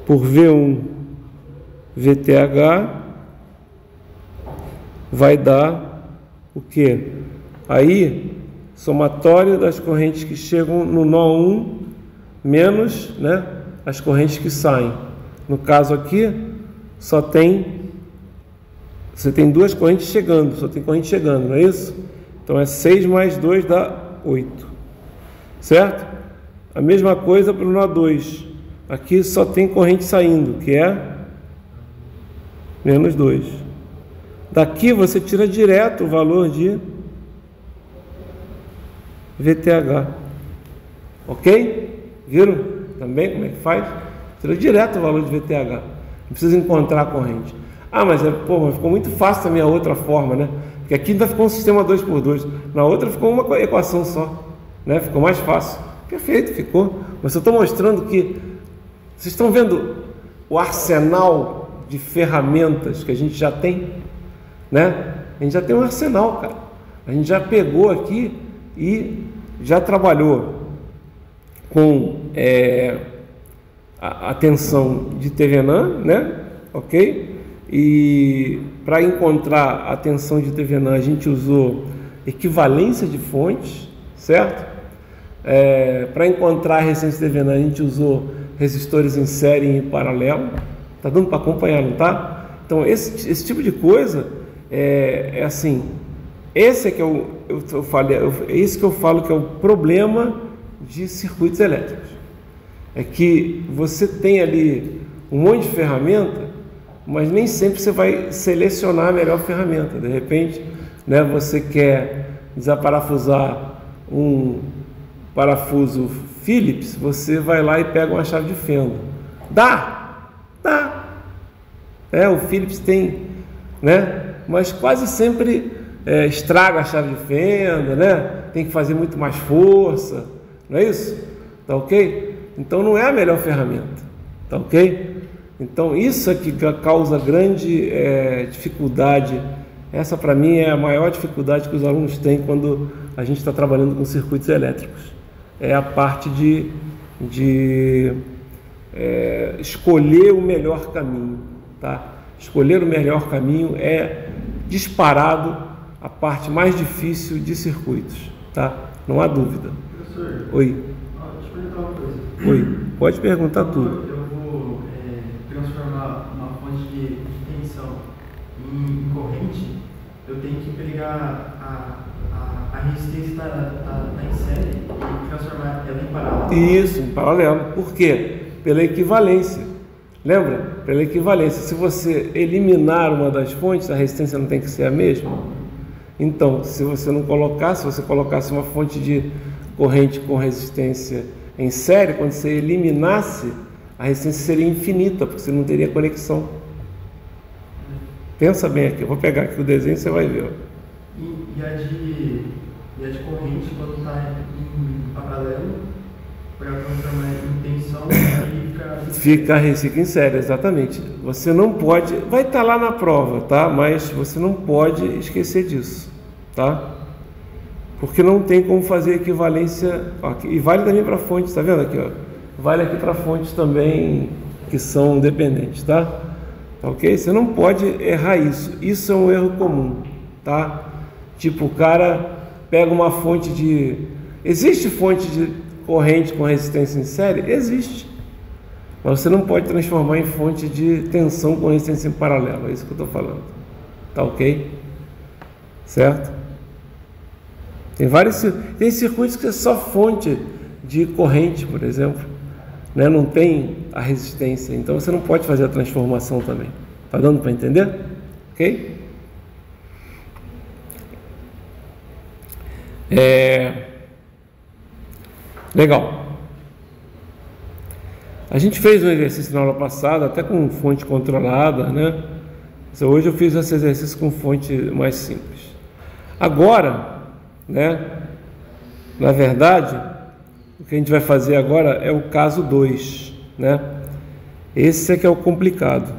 por V1 VTH. Vai dar o quê? Aí, somatório das correntes que chegam no nó 1 menos, né, as correntes que saem. No caso aqui, você tem duas correntes chegando, só tem corrente chegando, não é isso? Então é 6 mais 2 dá 8, certo? A mesma coisa para o nó 2. Aqui só tem corrente saindo, que é menos 2. Daqui você tira direto o valor de VTH. Ok? Viram também como é que faz? Tira direto o valor de VTH. Não precisa encontrar a corrente. Ah, mas ficou muito fácil a minha outra forma, né? Porque aqui ainda ficou um sistema 2x2. Na outra ficou uma equação só, né? Ficou mais fácil. Perfeito, ficou. Mas eu estou mostrando que vocês estão vendo o arsenal de ferramentas que a gente já tem, né? A gente já tem um arsenal, cara. A gente já pegou aqui e já trabalhou com a tensão de Thevenin, né? Ok? E para encontrar a tensão de Thevenin a gente usou equivalência de fontes, certo? Para encontrar a resistência de Thevenin a gente usou resistores em série e em paralelo. Tá dando para acompanhar, não tá? Então esse tipo de coisa assim. Esse é que esse que eu falo que é o problema de circuitos elétricos. É que você tem ali um monte de ferramenta, mas nem sempre você vai selecionar a melhor ferramenta. De repente, né, você quer desaparafusar um parafuso Phillips, você vai lá e pega uma chave de fenda. Dá! O Phillips tem, né? Mas quase sempre estraga a chave de fenda, né? Tem que fazer muito mais força, não é isso? Tá ok? Então não é a melhor ferramenta, tá ok? Então isso é que causa grande dificuldade. Essa para mim é a maior dificuldade que os alunos têm quando a gente está trabalhando com circuitos elétricos. É a parte de escolher o melhor caminho, tá? Escolher o melhor caminho é disparado a parte mais difícil de circuitos, tá? Não há dúvida. Professor, Oi. deixa eu perguntar uma coisa. Oi, pode perguntar tudo. Eu vou transformar uma fonte de tensão em corrente, eu tenho que pegar a resistência está em série e transformar ela em paralelo. Isso, em paralelo. Por quê? Pela equivalência. Lembra? Pela equivalência. Se você eliminar uma das fontes, a resistência não tem que ser a mesma? Então, se você colocasse uma fonte de corrente com resistência em série, quando você eliminasse, a resistência seria infinita, porque você não teria conexão. Pensa bem aqui, eu vou pegar aqui o desenho e você vai ver. Ó. E a de corrente, quando está em paralelo, para transformar em tensão, aí fica em série, exatamente. Você não pode, vai estar lá na prova, tá? Mas você não pode esquecer disso, tá? Porque não tem como fazer equivalência, ó, e vale também para fontes, tá vendo aqui, ó? Vale aqui para fontes também que são dependentes, tá? Tá ok? Você não pode errar isso. Isso é um erro comum, tá? Tipo, o cara pega uma fonte de... Existe fonte de corrente com resistência em série? Existe. Mas você não pode transformar em fonte de tensão com resistência em paralelo. É isso que eu estou falando. Tá ok? Certo? Tem circuitos que é só fonte de corrente, por exemplo, né? Não tem a resistência. Então você não pode fazer a transformação também. Tá dando para entender? Ok? Legal. A gente fez um exercício na aula passada, até com fonte controlada, né? Mas hoje eu fiz esse exercício com fonte mais simples. Agora, né? Na verdade, o que a gente vai fazer agora é o caso 2, né? Esse é que é o complicado,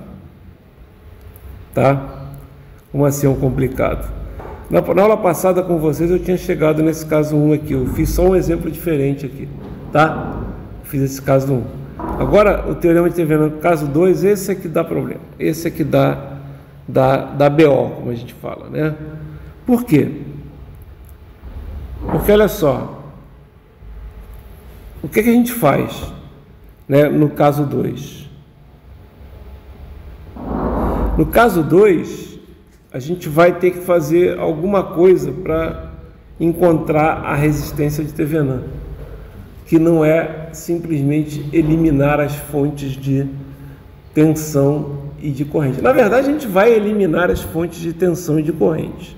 tá? Como assim é um complicado? Na aula passada com vocês eu tinha chegado nesse caso 1 aqui, eu fiz só um exemplo diferente aqui, tá? Fiz esse caso 1. Agora o teorema de Thevenin no caso 2, esse é que dá problema, esse é que dá BO, como a gente fala, né? Por quê? Porque olha só, o que a gente faz, né, no caso 2? No caso 2, a gente vai ter que fazer alguma coisa para encontrar a resistência de Thevenin, que não é simplesmente eliminar as fontes de tensão e de corrente. Na verdade, a gente vai eliminar as fontes de tensão e de corrente.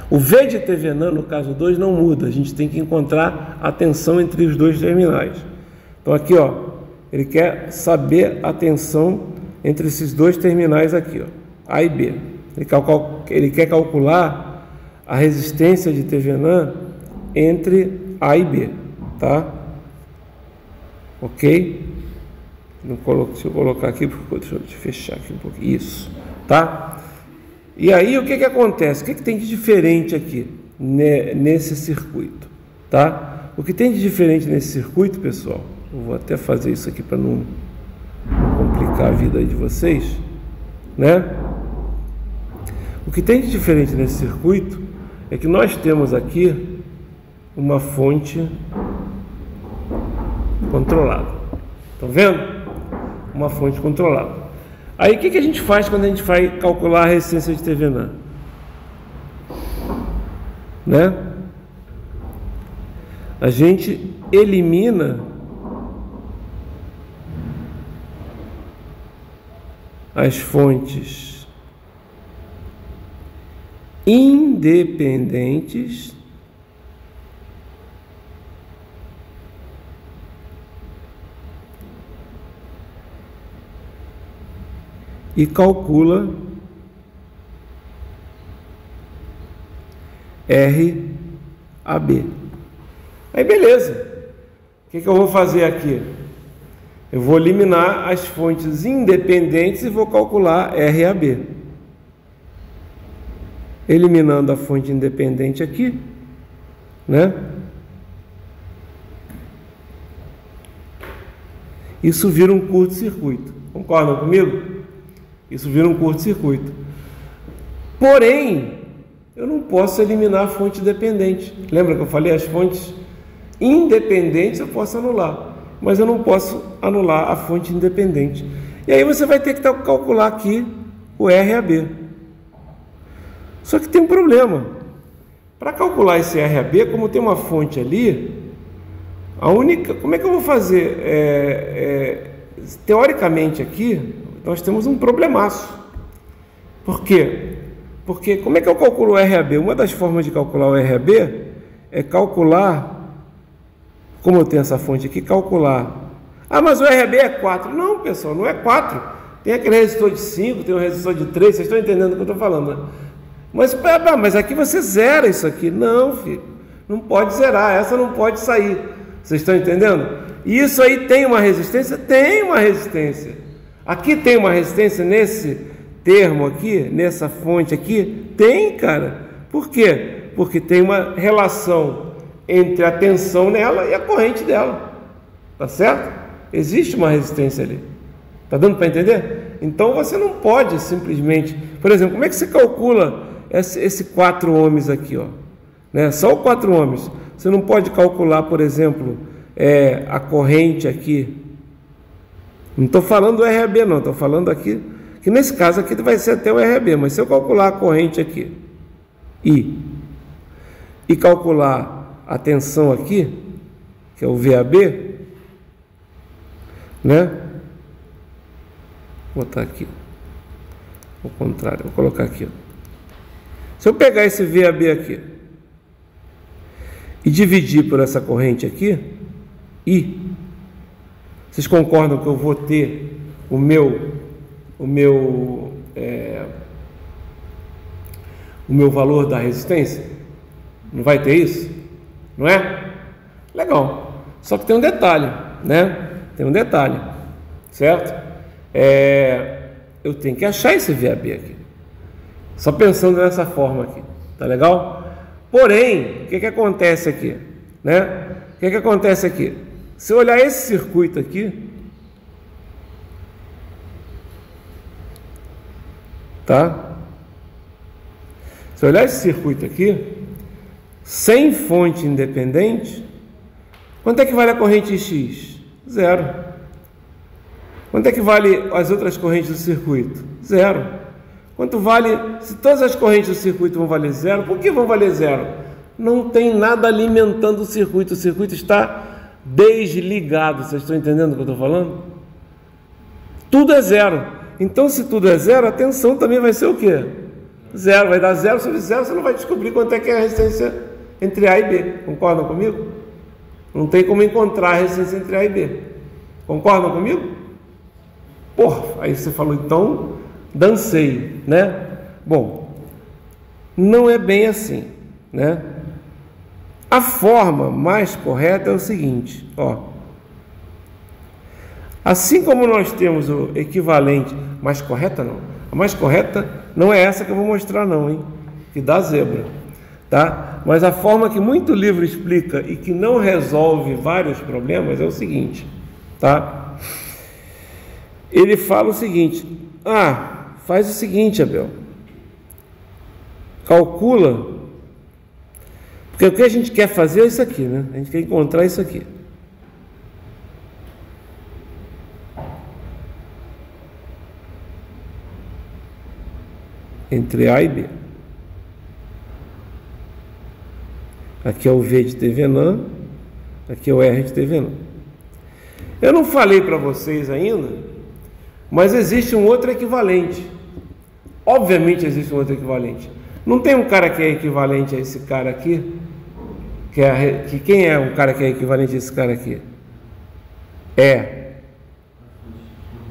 O V de Thevenin, no caso 2, não muda. A gente tem que encontrar a tensão entre os dois terminais. Então aqui, ó, ele quer saber a tensão entre esses dois terminais aqui, ó, A e B. Ele quer calcular a resistência de Thevenin entre A e B, tá? Ok? Deixa eu colocar aqui, deixa eu fechar aqui um pouquinho. Isso, tá? E aí, o que acontece? O que tem de diferente aqui nesse circuito, tá? O que tem de diferente nesse circuito, pessoal, eu vou até fazer isso aqui para não complicar a vida aí de vocês, né? O que tem de diferente nesse circuito é que nós temos aqui uma fonte controlada. Estão vendo? Uma fonte controlada. Aí o que a gente faz quando a gente vai calcular a resistência de Thevenin? Né? A gente elimina as fontes independentes e calcula RAB. Aí beleza, o que eu vou fazer aqui? Eu vou eliminar as fontes independentes e vou calcular RAB. Eliminando a fonte independente aqui, né? Isso vira um curto-circuito. Concordam comigo? Isso vira um curto-circuito. Porém, eu não posso eliminar a fonte dependente. Lembra que eu falei? As fontes independentes eu posso anular, mas eu não posso anular a fonte independente. E aí você vai ter que calcular aqui o RAB. Só que tem um problema. Para calcular esse RAB, como tem uma fonte ali, como é que eu vou fazer? Teoricamente aqui, nós temos um problemaço. Por quê? Porque como é que eu calculo o RAB? Uma das formas de calcular o RAB é calcular, como eu tenho essa fonte aqui, calcular. Ah, mas o RAB é 4. Não, pessoal, não é 4. Tem aquele resistor de 5, tem um resistor de 3, vocês estão entendendo o que eu estou falando, né? Mas aqui você zera isso aqui. Não, filho, não pode zerar, essa não pode sair. Vocês estão entendendo? E isso aí tem uma resistência? Tem uma resistência. Aqui tem uma resistência nesse termo aqui, nessa fonte aqui? Tem, cara. Por quê? Porque tem uma relação entre a tensão nela e a corrente dela. Tá certo? Existe uma resistência ali. Tá dando para entender? Então você não pode simplesmente... Por exemplo, como é que você calcula esse 4 ohms aqui, ó? Né? Só o 4 ohms. Você não pode calcular, por exemplo, a corrente aqui, não estou falando do RAB não, estou falando aqui, que nesse caso aqui vai ser até o RAB, mas se eu calcular a corrente aqui, e calcular a tensão aqui, que é o VAB, né? Vou botar aqui, ao contrário, vou colocar aqui, ó. Se eu pegar esse VAB aqui e dividir por essa corrente aqui, vocês concordam que eu vou ter o meu valor da resistência? Não vai ter isso? Não é? Legal. Só que tem um detalhe, né? Tem um detalhe, certo? Eu tenho que achar esse VAB aqui. Só pensando dessa forma aqui, tá legal? Porém, o que acontece aqui, né? O que acontece aqui? Se eu olhar esse circuito aqui, tá? Se eu olhar esse circuito aqui, sem fonte independente, quanto é que vale a corrente X? 0. Quanto é que vale as outras correntes do circuito? 0. Quanto vale, se todas as correntes do circuito vão valer 0, por que vão valer 0? Não tem nada alimentando o circuito está desligado. Vocês estão entendendo o que eu estou falando? Tudo é 0. Então, se tudo é 0, a tensão também vai ser o quê? 0. Vai dar 0 sobre 0, você não vai descobrir quanto é que é a resistência entre A e B. Concordam comigo? Não tem como encontrar a resistência entre A e B. Concordam comigo? Porra, aí você falou, então, dancei, né? Bom, não é bem assim, né? A forma mais correta é o seguinte, ó. Assim como nós temos o equivalente, mais correta não. A mais correta não é essa que eu vou mostrar não, hein? Que dá zebra, tá? Mas a forma que muito livro explica e que não resolve vários problemas é o seguinte, tá? Ele fala o seguinte, faz o seguinte, Abel, calcula, porque o que a gente quer fazer é isso aqui, né? A gente quer encontrar isso aqui. Entre A e B. Aqui é o V de Thevenin, aqui é o R de Thevenin. Eu não falei para vocês ainda, mas existe um outro equivalente. Obviamente existe um outro equivalente. Não tem um cara que é equivalente a esse cara aqui? Quem é um cara que é equivalente a esse cara aqui? É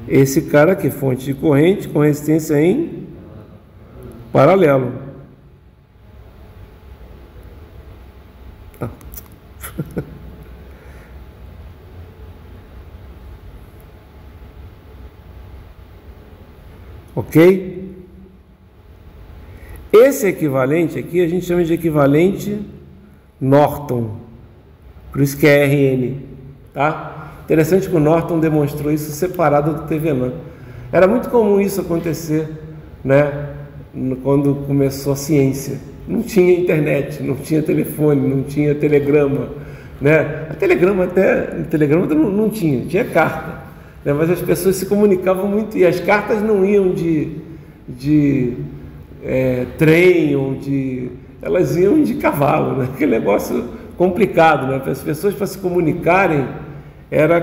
esse cara aqui, fonte de corrente com resistência em paralelo. Ok? Esse equivalente aqui a gente chama de equivalente Norton, por isso que é RN, tá? Interessante que o Norton demonstrou isso separado do Thevenin. Era muito comum isso acontecer, né? Quando começou a ciência, não tinha internet, não tinha telefone, não tinha telegrama, né? Telegrama não tinha carta, né? Mas as pessoas se comunicavam muito e as cartas não iam de trem ou elas iam de cavalo, né? Aquele negócio complicado, né? As pessoas para se comunicarem era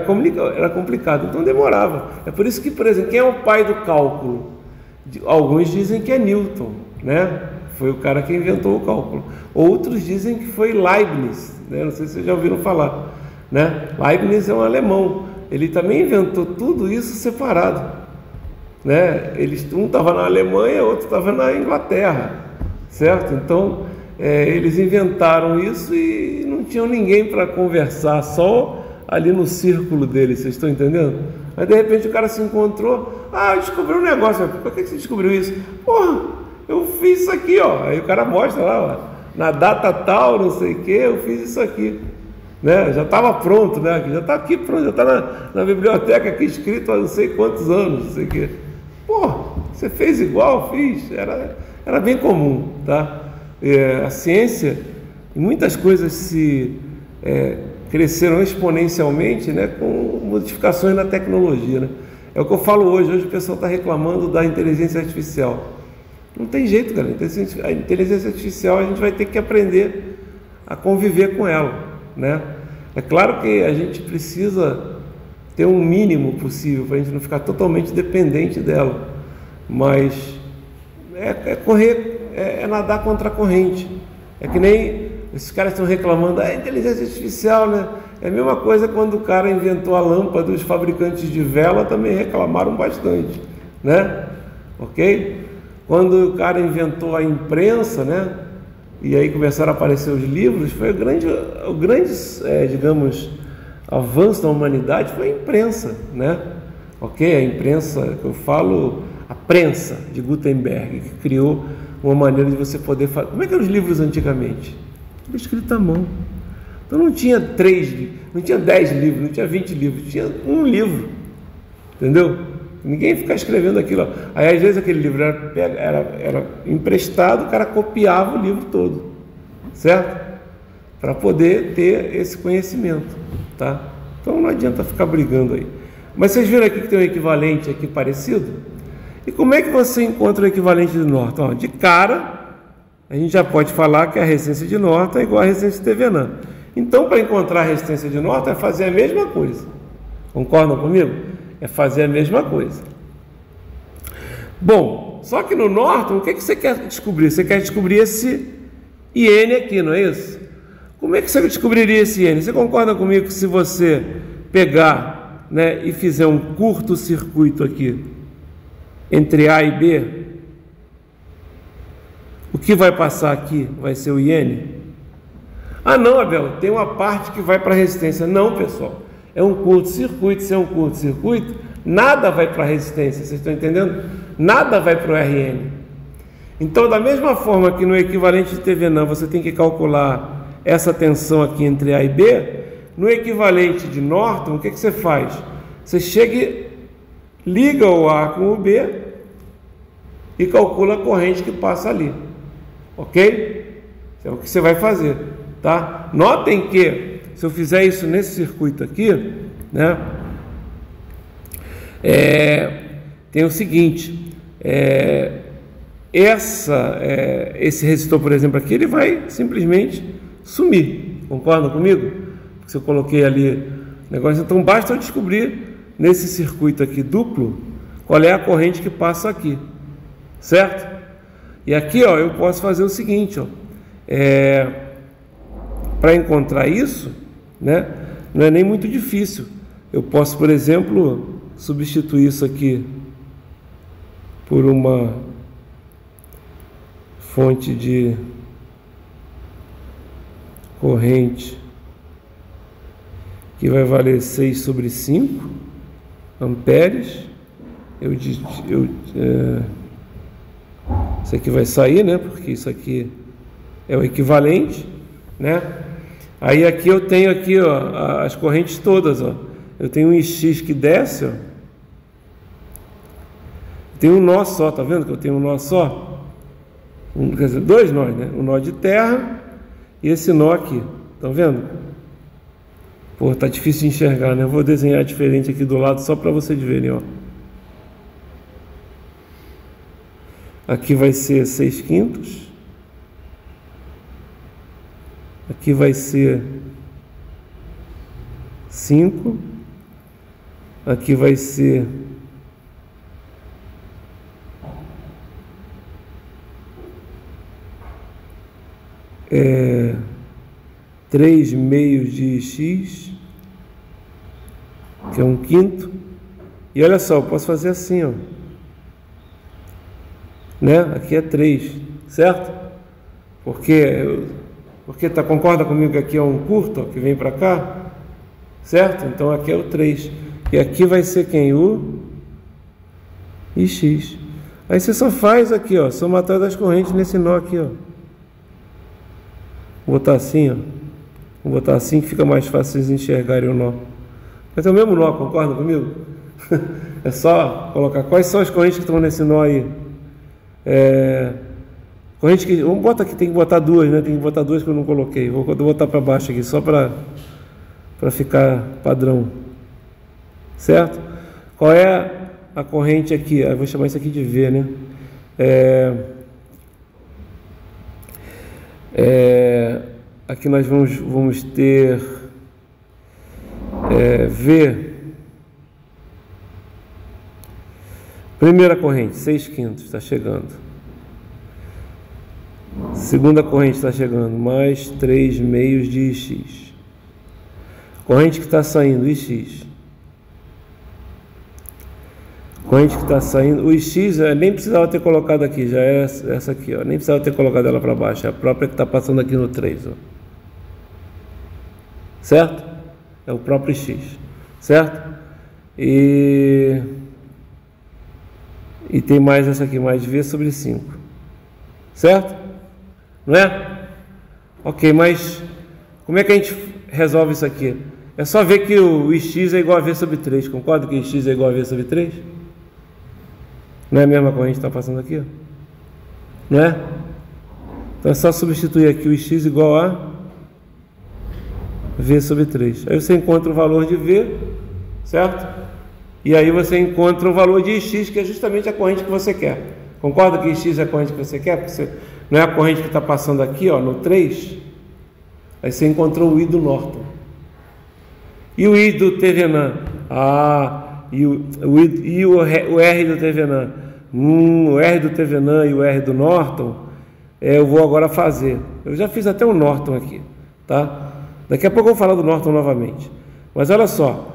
complicado, então demorava. É por isso que, por exemplo, quem é o pai do cálculo? Alguns dizem que é Newton, né? Foi o cara que inventou o cálculo. Outros dizem que foi Leibniz, né? Não sei se vocês já ouviram falar, né? Leibniz é um alemão, ele também inventou tudo isso separado, né? Um estava na Alemanha, outro estava na Inglaterra, certo? Então eles inventaram isso e não tinham ninguém para conversar, só ali no círculo deles, vocês estão entendendo? Mas de repente o cara se encontrou, descobriu um negócio. Por que você descobriu isso? Porra, eu fiz isso aqui, ó. Aí o cara mostra lá, ó, na data tal, não sei o que, eu fiz isso aqui, né? Já estava pronto, né? Já está aqui pronto, já está na biblioteca aqui escrito há não sei quantos anos, não sei o que. Porra, você fez igual? Fiz. Era bem comum, tá? A ciência, muitas coisas cresceram exponencialmente, né, com modificações na tecnologia, né? É o que eu falo hoje. Hoje o pessoal está reclamando da inteligência artificial. Não tem jeito, galera. A inteligência artificial a gente vai ter que aprender a conviver com ela, né? É claro que a gente precisa ter um mínimo possível para a gente não ficar totalmente dependente dela, mas é nadar contra a corrente. É que nem esses caras estão reclamando da inteligência artificial, né? É a mesma coisa quando o cara inventou a lâmpada, os fabricantes de vela também reclamaram bastante, né? Ok? Quando o cara inventou a imprensa, né? E aí começaram a aparecer os livros, foi o grande digamos, avanço da humanidade foi a imprensa, né? Ok? A imprensa, que eu falo, a prensa de Gutenberg, que criou uma maneira de você poder fazer. Como é que eram os livros antigamente? Tudo escrito à mão. Então não tinha 10 livros, não tinha 20 livros, tinha um livro, entendeu? Ninguém fica escrevendo aquilo. Aí às vezes aquele livro era emprestado, o cara copiava o livro todo, certo? Para poder ter esse conhecimento, tá? Então não adianta ficar brigando aí. Mas vocês viram aqui que tem um equivalente aqui parecido? E como é que você encontra o equivalente de Norton? Ó, de cara, a gente já pode falar que a resistência de Norton é igual à resistência de Thevenin. Então, para encontrar a resistência de Norton é fazer a mesma coisa. Concordam comigo? É fazer a mesma coisa. Bom, só que no Norton, o que você quer descobrir? Você quer descobrir esse IN aqui, não é isso? Como é que você descobriria esse IN? Você concorda comigo que se você pegar, né, e fizer um curto-circuito aqui entre A e B, o que vai passar aqui vai ser o IN? Ah não, Abel, tem uma parte que vai para a resistência. Não, pessoal, é um curto-circuito. Se é um curto-circuito, nada vai para a resistência, vocês estão entendendo? Nada vai para o RN. Então, da mesma forma que no equivalente de Thevenin você tem que calcular essa tensão aqui entre A e B, no equivalente de Norton, o que você faz? Você chega e liga o A com o B e calcula a corrente que passa ali, ok? Isso é o que você vai fazer, tá? Notem que se eu fizer isso nesse circuito aqui, né, tem o seguinte, esse resistor, por exemplo, aqui, ele vai simplesmente sumir. Concordam comigo? Porque se eu coloquei ali o negócio, então basta eu descobrir nesse circuito aqui duplo qual é a corrente que passa aqui, certo? E aqui, ó, eu posso fazer o seguinte, ó, para encontrar isso, né, não é nem muito difícil. Eu posso, por exemplo, substituir isso aqui por uma fonte de corrente que vai valer 6/5 amperes. Isso aqui vai sair, né? Porque isso aqui é o equivalente, né? Aí aqui eu tenho aqui, ó, as correntes todas, ó. Eu tenho um X que desce, ó. Tem um nó só, tá vendo que eu tenho um nó só? Quer dizer, dois nós, né? Um nó de terra e esse nó aqui. Estão vendo? Pô, tá difícil de enxergar, né? Eu vou desenhar diferente aqui do lado só para vocês verem, ó. Aqui vai ser 6/5. Aqui vai ser 5. Aqui vai ser 3/2 de X, que é 1/5. E olha só, eu posso fazer assim, ó, né? Aqui é 3, certo? Porque concorda comigo que aqui é um curto, ó, que vem para cá, certo? Então aqui é o 3. E aqui vai ser quem? U e X. Aí você só faz aqui, ó, somatória das correntes nesse nó aqui, ó. Vou botar assim, ó. Vou botar assim que fica mais fácil vocês enxergarem o nó. Mas é o mesmo nó, concorda comigo? É só colocar quais são as correntes que estão nesse nó aí. Corrente que... Vamos botar aqui, tem que botar duas, né? Tem que botar duas que eu não coloquei. Vou botar para baixo aqui, só para para ficar padrão, certo? Qual é a corrente aqui? Eu vou chamar isso aqui de V, né? Aqui nós vamos ter V. Primeira corrente, 6/5 está chegando. Segunda corrente está chegando, mais 3/2 de Ix. Corrente que está saindo, Ix. Corrente que está saindo, o Ix nem precisava ter colocado aqui, já é essa aqui, ó. Nem precisava ter colocado ela para baixo, é a própria que está passando aqui no 3, ó. Certo? É o próprio X, certo? E tem mais essa aqui, mais V sobre 5, certo? Não é? Ok, mas como é que a gente resolve isso aqui? É só ver que o X é igual a V sobre 3, concorda que X é igual a V sobre 3? Não é a mesma corrente que está passando aqui? Ó? Não é? Então é só substituir aqui o X igual a V sobre 3. Aí você encontra o valor de V, certo? E aí você encontra o valor de Ix, que é justamente a corrente que você quer. Concorda que Ix é a corrente que você quer? Porque você, não é a corrente que está passando aqui, ó, no 3. Aí você encontrou o I do Norton. E o I do Thevenin? E o R do Thevenin? O R do Thevenin e o R do Norton, eu vou agora fazer. Eu já fiz até o Norton aqui, tá? Daqui a pouco eu vou falar do Norton novamente. Mas olha só,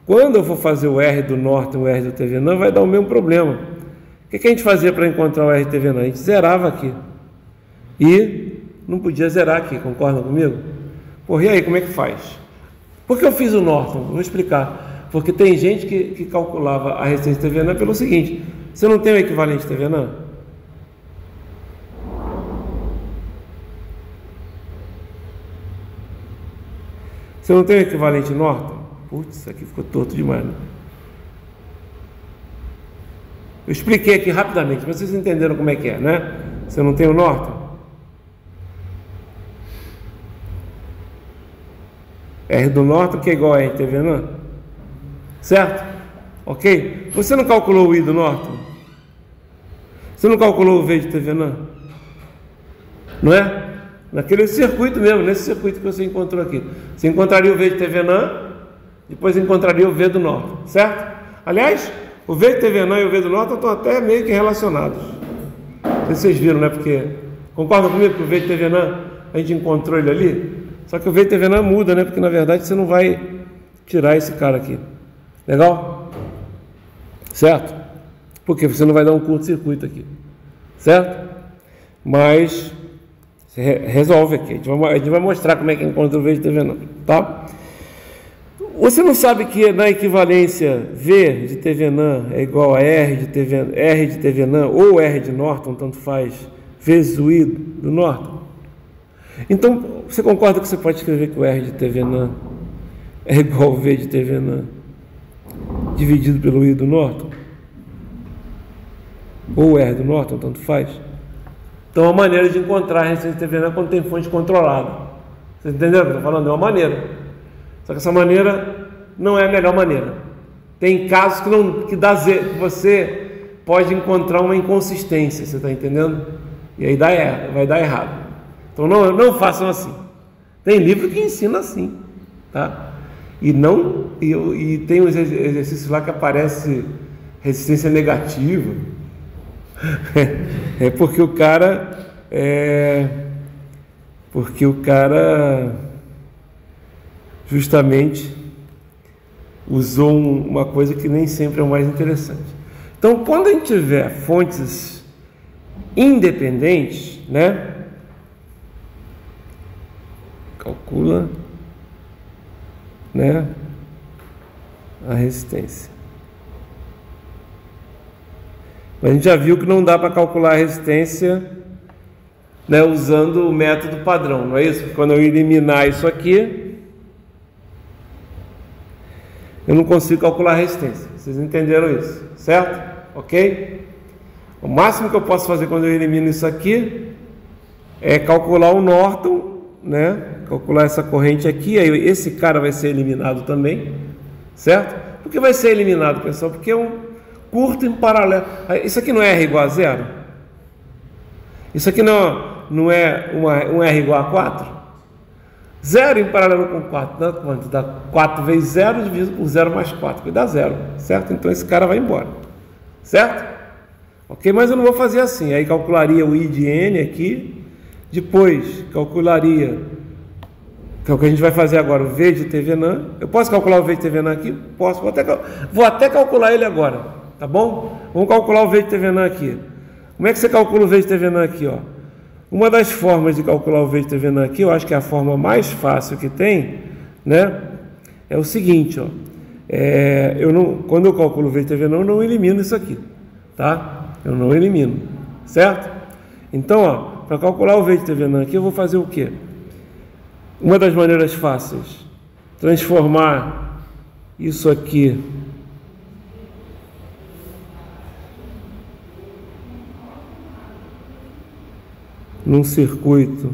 quando eu for fazer o R do Norton e o R do Thevenin, vai dar o mesmo problema. O que a gente fazia para encontrar o R do Thevenin? A gente zerava aqui. E não podia zerar aqui, concordam comigo? Porra, e aí, como é que faz? Por que eu fiz o Norton? Vou explicar. Porque tem gente que calculava a resistência Thevenin pelo seguinte: você não tem o equivalente Thevenin? Você não tem o equivalente Norton? Putz, isso aqui ficou torto demais, né? Eu expliquei aqui rapidamente, mas vocês entenderam como é que é, né? Você não tem o Norton? R do Norton que é igual a R de Thevenin? Certo? Ok? Você não calculou o I do Norton? Você não calculou o V de Thevenin? Não é? Naquele circuito mesmo, nesse circuito que você encontrou aqui. Você encontraria o V de Thevenin, depois encontraria o V do Norton, certo? Aliás, o V de Thevenin e o V do Norton estão até meio que relacionados. Não sei se vocês viram, né? Porque, concordam comigo que o V de Thevenin, a gente encontrou ele ali? Só que o V de Thevenin muda, né? Porque na verdade você não vai tirar esse cara aqui. Legal? Certo? Porque você não vai dar um curto-circuito aqui. Certo? Mas você resolve aqui. A gente vai mostrar como é que encontra o V de Thevenin. Tá? Você não sabe que na equivalência V de Thevenin é igual a R de Thevenin ou R de Norton, tanto faz, vezes o I do Norton? Então, você concorda que você pode escrever que o R de Thevenin é igual ao V de Thevenin dividido pelo I do Norton? Ou o R do Norton, tanto faz? Então, é uma maneira de encontrar a resistência de Thevenin quando tem fonte controlada. Vocês entenderam o que eu estou falando? É uma maneira. Só que essa maneira não é a melhor maneira. Tem casos que você pode encontrar uma inconsistência, você está entendendo? E aí vai dar errado. Então não façam assim. Tem livro que ensina assim, tá? E tem uns exercícios lá que aparece resistência negativa. É porque o cara justamente usou uma coisa que nem sempre é o mais interessante. Então, quando a gente tiver fontes independentes, né? Calcula, né? A resistência. Mas a gente já viu que não dá para calcular a resistência, né, usando o método padrão, não é isso? Quando eu eliminar isso aqui, eu não consigo calcular a resistência. Vocês entenderam isso, certo? Ok? O máximo que eu posso fazer quando eu elimino isso aqui é calcular o Norton, né? Calcular essa corrente aqui, aí esse cara vai ser eliminado também, certo? Por que vai ser eliminado, pessoal? Porque é um curto em paralelo. Isso aqui não é R igual a 0? Isso aqui não é um R igual a 4? 0 em paralelo com 4 dá quanto? Dá 4 vezes 0 dividido por 0 mais 4, que dá 0, certo? Então esse cara vai embora, certo? Ok, mas eu não vou fazer assim. Aí calcularia o I de N aqui, depois calcularia, que é o que a gente vai fazer agora, o V de Thevenin. Eu posso calcular o V de Thevenin aqui? Posso, vou até calcular ele agora, tá bom? Vamos calcular o V de Thevenin aqui. Como é que você calcula o V de Thevenin aqui, ó? Uma das formas de calcular o V de Thevenin aqui, eu acho que é a forma mais fácil que tem, né? É o seguinte, ó. Quando eu calculo o V de Thevenin, eu não elimino isso aqui, tá? Eu não elimino, certo? Então, ó, para calcular o V de Thevenin aqui, eu vou fazer o quê? Uma das maneiras fáceis, transformar isso aqui num circuito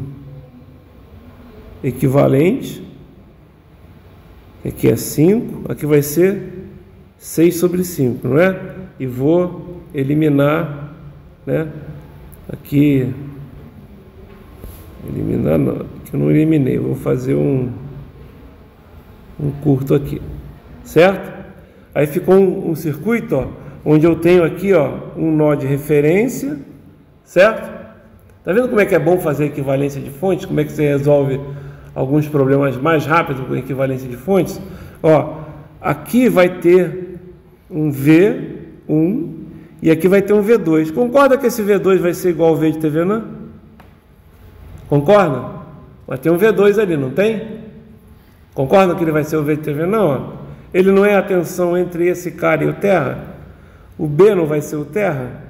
equivalente. Aqui é 5, aqui vai ser 6 sobre 5, não é? E vou eliminar, né? Aqui, eliminar não, aqui eu não eliminei, vou fazer um curto aqui, certo? Aí ficou um circuito, ó, onde eu tenho aqui, ó, um nó de referência, certo? Tá vendo como é que é bom fazer equivalência de fontes? Como é que você resolve alguns problemas mais rápido com equivalência de fontes? Ó, aqui vai ter um V1 e aqui vai ter um V2. Concorda que esse V2 vai ser igual ao V de Thevenin? Concorda? Vai ter um V2 ali, não tem? Concorda que ele vai ser o V de Thevenin? Ó? Ele não é a tensão entre esse cara e o terra? O B não vai ser o terra?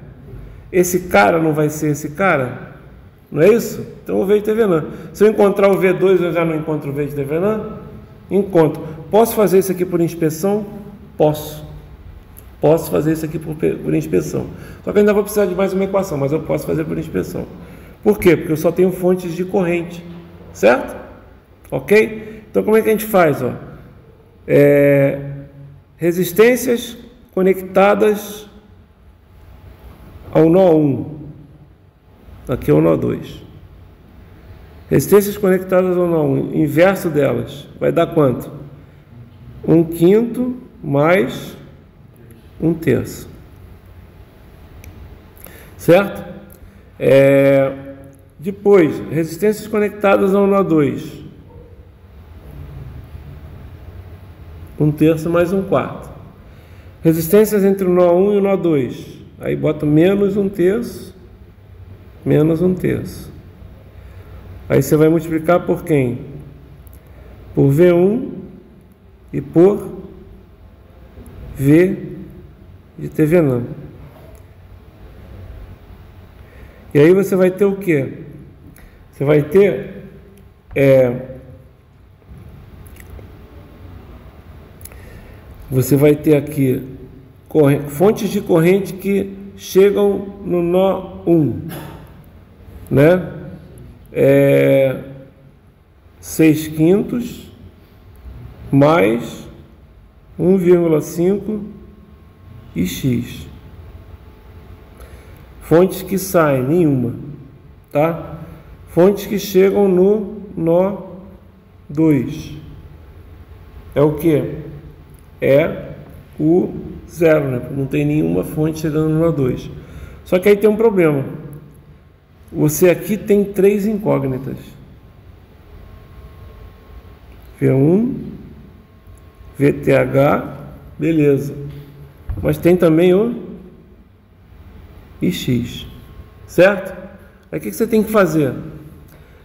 Esse cara não vai ser esse cara? Não é isso? Então o V de Thevenin. Se eu encontrar o V2, eu já não encontro o V de Thevenin? Encontro. Posso fazer isso aqui por inspeção? Posso. Posso fazer isso aqui por inspeção. Só que eu ainda vou precisar de mais uma equação, mas eu posso fazer por inspeção. Por quê? Porque eu só tenho fontes de corrente. Certo? Ok? Então como é que a gente faz? Ó? Resistências conectadas ao nó 1. Aqui é o nó 2. Resistências conectadas ao nó 1. Inverso delas. Vai dar quanto? 1/5 mais 1/3. Certo? Depois, resistências conectadas ao nó 2. 1/3 mais 1/4. Resistências entre o nó 1 e o nó 2. Aí bota menos 1/3. Menos 1/3. Aí você vai multiplicar por quem? Por V1 e por V de Thevenin. E aí você vai ter o quê? Você vai ter você vai ter aqui fontes de corrente que chegam no nó 1, né? 6/5 mais 1,5 e x. Fontes que saem, nenhuma, tá? Fontes que chegam no nó 2. É o que? É o 0, né? Não tem nenhuma fonte chegando no nó 2. Só que aí tem um problema. Você aqui tem 3 incógnitas. V1, VTH, beleza. Mas tem também o IX, certo? Aí o que você tem que fazer?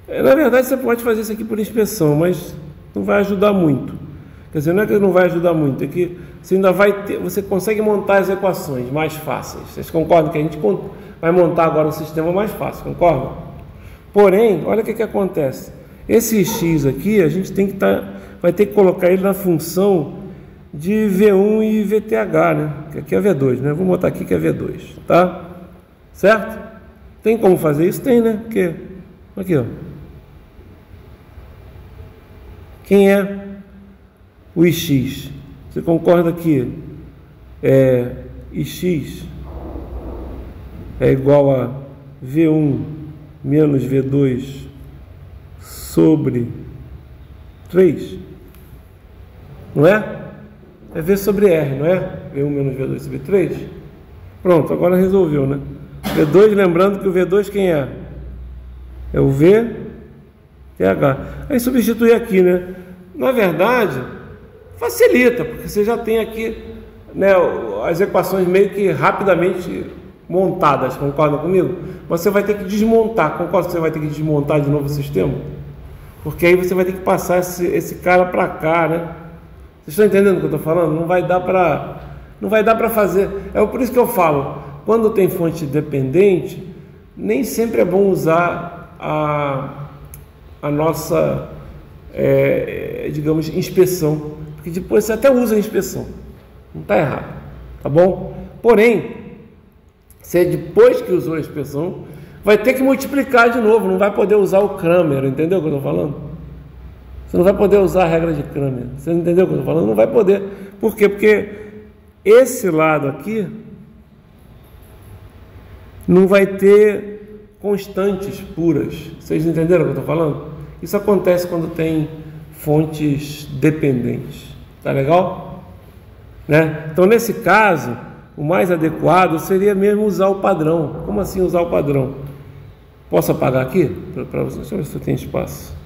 Na verdade, você pode fazer isso aqui por inspeção, mas não vai ajudar muito. Quer dizer, não é que não vai ajudar muito, é que você ainda vai ter, você consegue montar as equações mais fáceis. Vocês concordam que a gente vai montar agora um sistema mais fácil, concordam? Porém, olha o que acontece. Esse x aqui, a gente tem que vai ter que colocar ele na função de V1 e VTH, né? Que aqui é V2, né? Vou botar aqui que é V2, tá? Certo? Tem como fazer isso? Tem, né? Porque aqui, ó. Quem é o Ix? Você concorda que Ix é igual a V1 menos V2 sobre 3? Não é? É V sobre R, não é? V1 menos V2 sobre 3? Pronto, agora resolveu, né? V2, lembrando que o V2 quem é? É o VTH. Aí substituir aqui, né? Na verdade, facilita, porque você já tem aqui, né, as equações meio que rapidamente montadas, concorda comigo? Mas você vai ter que desmontar, concorda que você vai ter que desmontar de novo o sistema? Porque aí você vai ter que passar esse cara para cá, né? Vocês estão entendendo o que eu estou falando? Não vai dar para fazer. É por isso que eu falo, quando tem fonte dependente, nem sempre é bom usar a nossa, digamos, inspeção, porque depois você até usa a inspeção, não está errado, tá bom? Porém, você depois que usou a inspeção, vai ter que multiplicar de novo, não vai poder usar o Cramer, entendeu o que eu estou falando? Você não vai poder usar a regra de Cramer, você não entendeu o que eu estou falando? Não vai poder, por quê? Porque esse lado aqui não vai ter constantes puras. Vocês entenderam o que eu estou falando? Isso acontece quando tem fontes dependentes. Tá legal? Né? Então, nesse caso, o mais adequado seria mesmo usar o padrão. Como assim usar o padrão? Posso apagar aqui? Para vocês? Deixa eu ver se eu tenho espaço.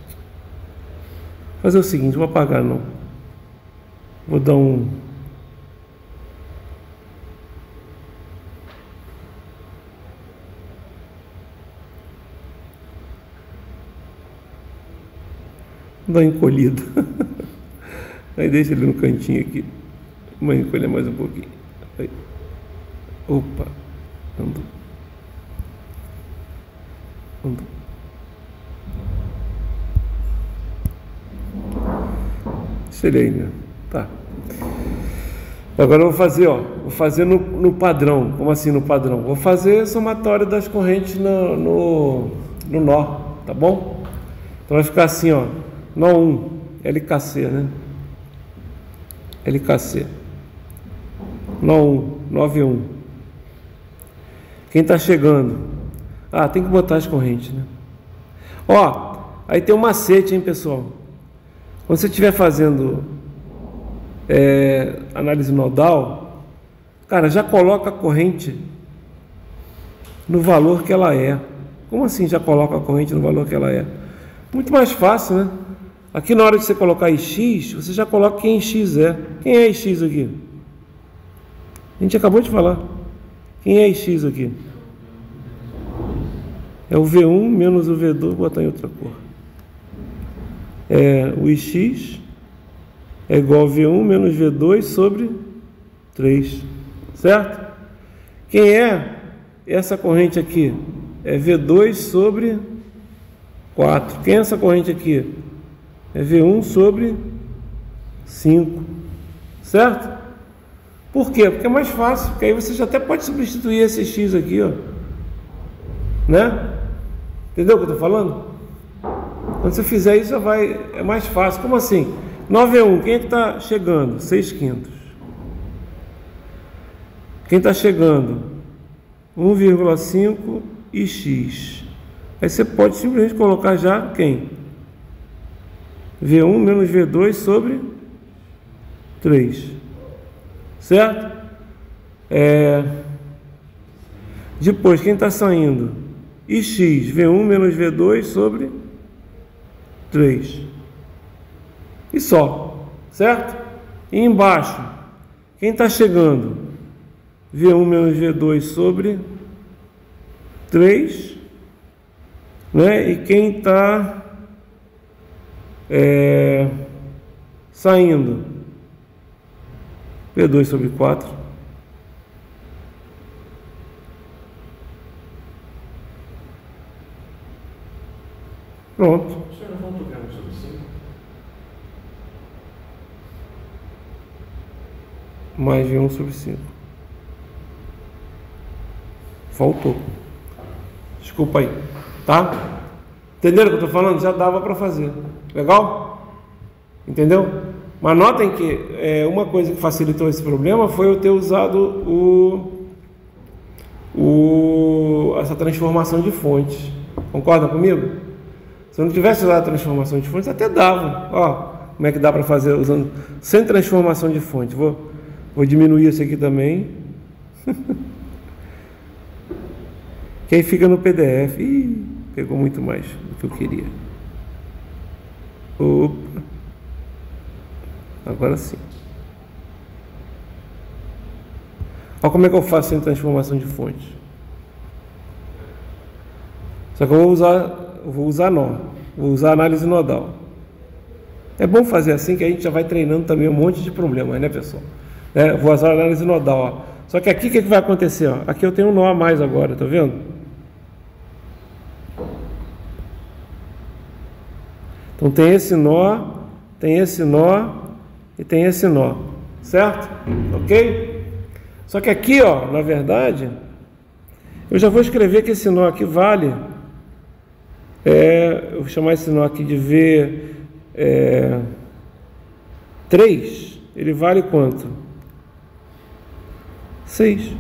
Vou fazer o seguinte, vou apagar não. Vou dar um... Dá uma encolhida. Aí deixa ele no cantinho aqui. Vamos encolher mais um pouquinho. Aí. Opa. Andou. Deixa ele aí, né? Tá. Agora eu vou fazer, vou fazer no padrão. Como assim no padrão? Vou fazer somatório das correntes no nó, tá bom? Então vai ficar assim, nó 1, LKC, né? LKC. Nó 1, 9,1. Quem está chegando? Tem que botar as correntes, né? Aí tem um macete, hein, pessoal? Quando você estiver fazendo análise nodal, cara, já coloca a corrente no valor que ela é. Como assim já coloca a corrente no valor que ela é? Muito mais fácil, né? Aqui na hora de você colocar X, você já coloca quem X é. Quem é X aqui? A gente acabou de falar. Quem é X aqui? É o V1 menos o V2, vou botar em outra cor. O Ix é igual a V1 menos V2 sobre 3. Certo? Quem é essa corrente aqui? É V2 sobre 4. Quem é essa corrente aqui? É V1 sobre 5. Certo? Por quê? Porque é mais fácil. Porque aí você já até pode substituir esse X aqui, né? Entendeu o que eu estou falando? Quando você fizer isso, é mais fácil. Como assim? 9,1. Quem é que está chegando? 6/5. Quem está chegando? 1,5 e X. Aí você pode simplesmente colocar já quem? V1 menos V2 sobre 3. Certo? Depois, quem está saindo? Ix, V1 menos V2 sobre 3. E só. Certo? E embaixo, quem está chegando? V1 menos V2 sobre 3. Né? E quem está saindo? V2 sobre 4. Pronto. O senhor não faltou V1 sobre 5? Mais V1 sobre 5. Faltou. Desculpa aí. Tá? Entenderam o que eu estou falando? Já dava para fazer. Legal? Entendeu? Mas notem que uma coisa que facilitou esse problema foi eu ter usado essa transformação de fontes. Concorda comigo? Se eu não tivesse usado a transformação de fontes, até dava. Ó, como é que dá para fazer usando sem transformação de fonte? Vou diminuir isso aqui também. Que aí fica no PDF. Ih, pegou muito mais do que eu queria. Opa. Agora sim. Olha como é que eu faço sem transformação de fonte. Só que eu vou usar nó. Vou usar análise nodal. É bom fazer assim que a gente já vai treinando também um monte de problemas, né, pessoal? Vou usar análise nodal, ó. Só que aqui o que vai acontecer? Ó? Aqui eu tenho um nó a mais agora, tá vendo? Então tem esse nó e tem esse nó, certo? Ok? Só que aqui, ó, na verdade, eu já vou escrever que esse nó aqui vale, eu vou chamar esse nó aqui de V3, ele vale quanto? 6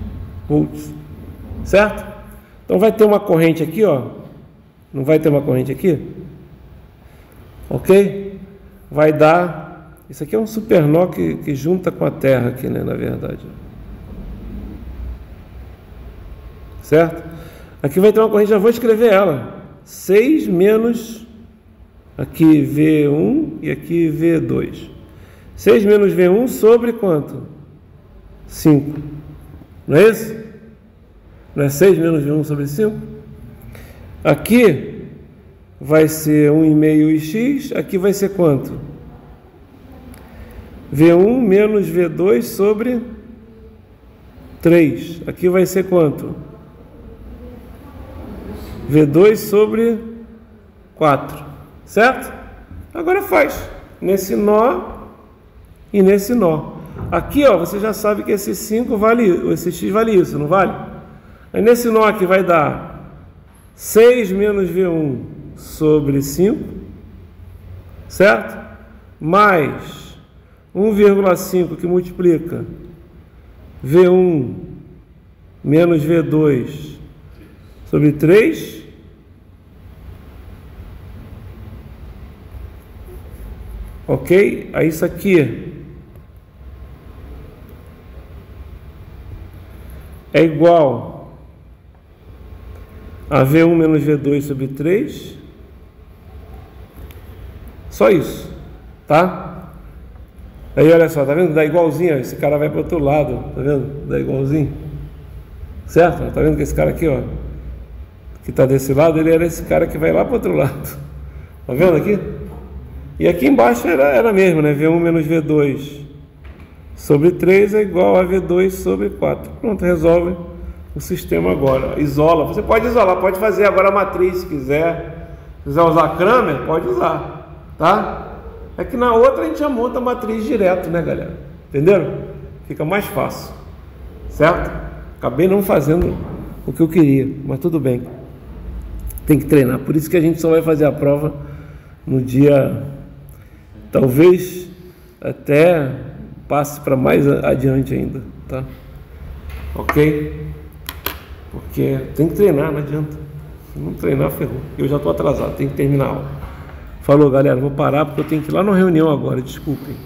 volts, certo? Então vai ter uma corrente aqui, ó, não vai ter uma corrente aqui? Ok? Vai dar, isso aqui é um supernó que junta com a Terra aqui, né, na verdade. Certo? Aqui vai ter uma corrente, já vou escrever ela. 6 menos, aqui V1 e aqui V2. 6 menos V1 sobre quanto? 5. Não é isso? Não é 6 menos V1 sobre 5? Aqui vai ser 1,5x, aqui vai ser quanto? V1 menos V2 sobre 3. Aqui vai ser quanto? V2 sobre 4. Certo? Agora faz. Nesse nó e nesse nó. Aqui, ó, você já sabe que esse 5 vale, esse x vale isso, não vale? Aí nesse nó aqui vai dar 6 menos V1 sobre 5, certo? Mais 1,5 que multiplica V1 menos V2 sobre 3. Ok? Aí isso aqui é igual a V1 menos V2 sobre 3. Só isso, tá? Aí olha só, tá vendo? Dá igualzinho, ó. Esse cara vai para o outro lado, tá vendo? Dá igualzinho, certo? Tá vendo que esse cara aqui, ó, que tá desse lado, ele era esse cara que vai lá para o outro lado, tá vendo aqui? E aqui embaixo era mesmo, né? V1 menos V2 sobre 3 é igual a V2 sobre 4. Pronto, resolve o sistema agora. Isola, você pode isolar, pode fazer agora a matriz se quiser. Se quiser usar Kramer, pode usar. Tá? É que na outra a gente já monta a matriz direto, né, galera? Entenderam? Fica mais fácil, certo? Acabei não fazendo o que eu queria, mas tudo bem. Tem que treinar. Por isso que a gente só vai fazer a prova no dia, talvez até passe para mais adiante ainda, tá? Ok? Porque tem que treinar, não adianta. Se não treinar, ferrou. Eu já estou atrasado, tenho que terminar a aula. Falou, galera, vou parar porque eu tenho que ir lá na reunião agora, desculpem.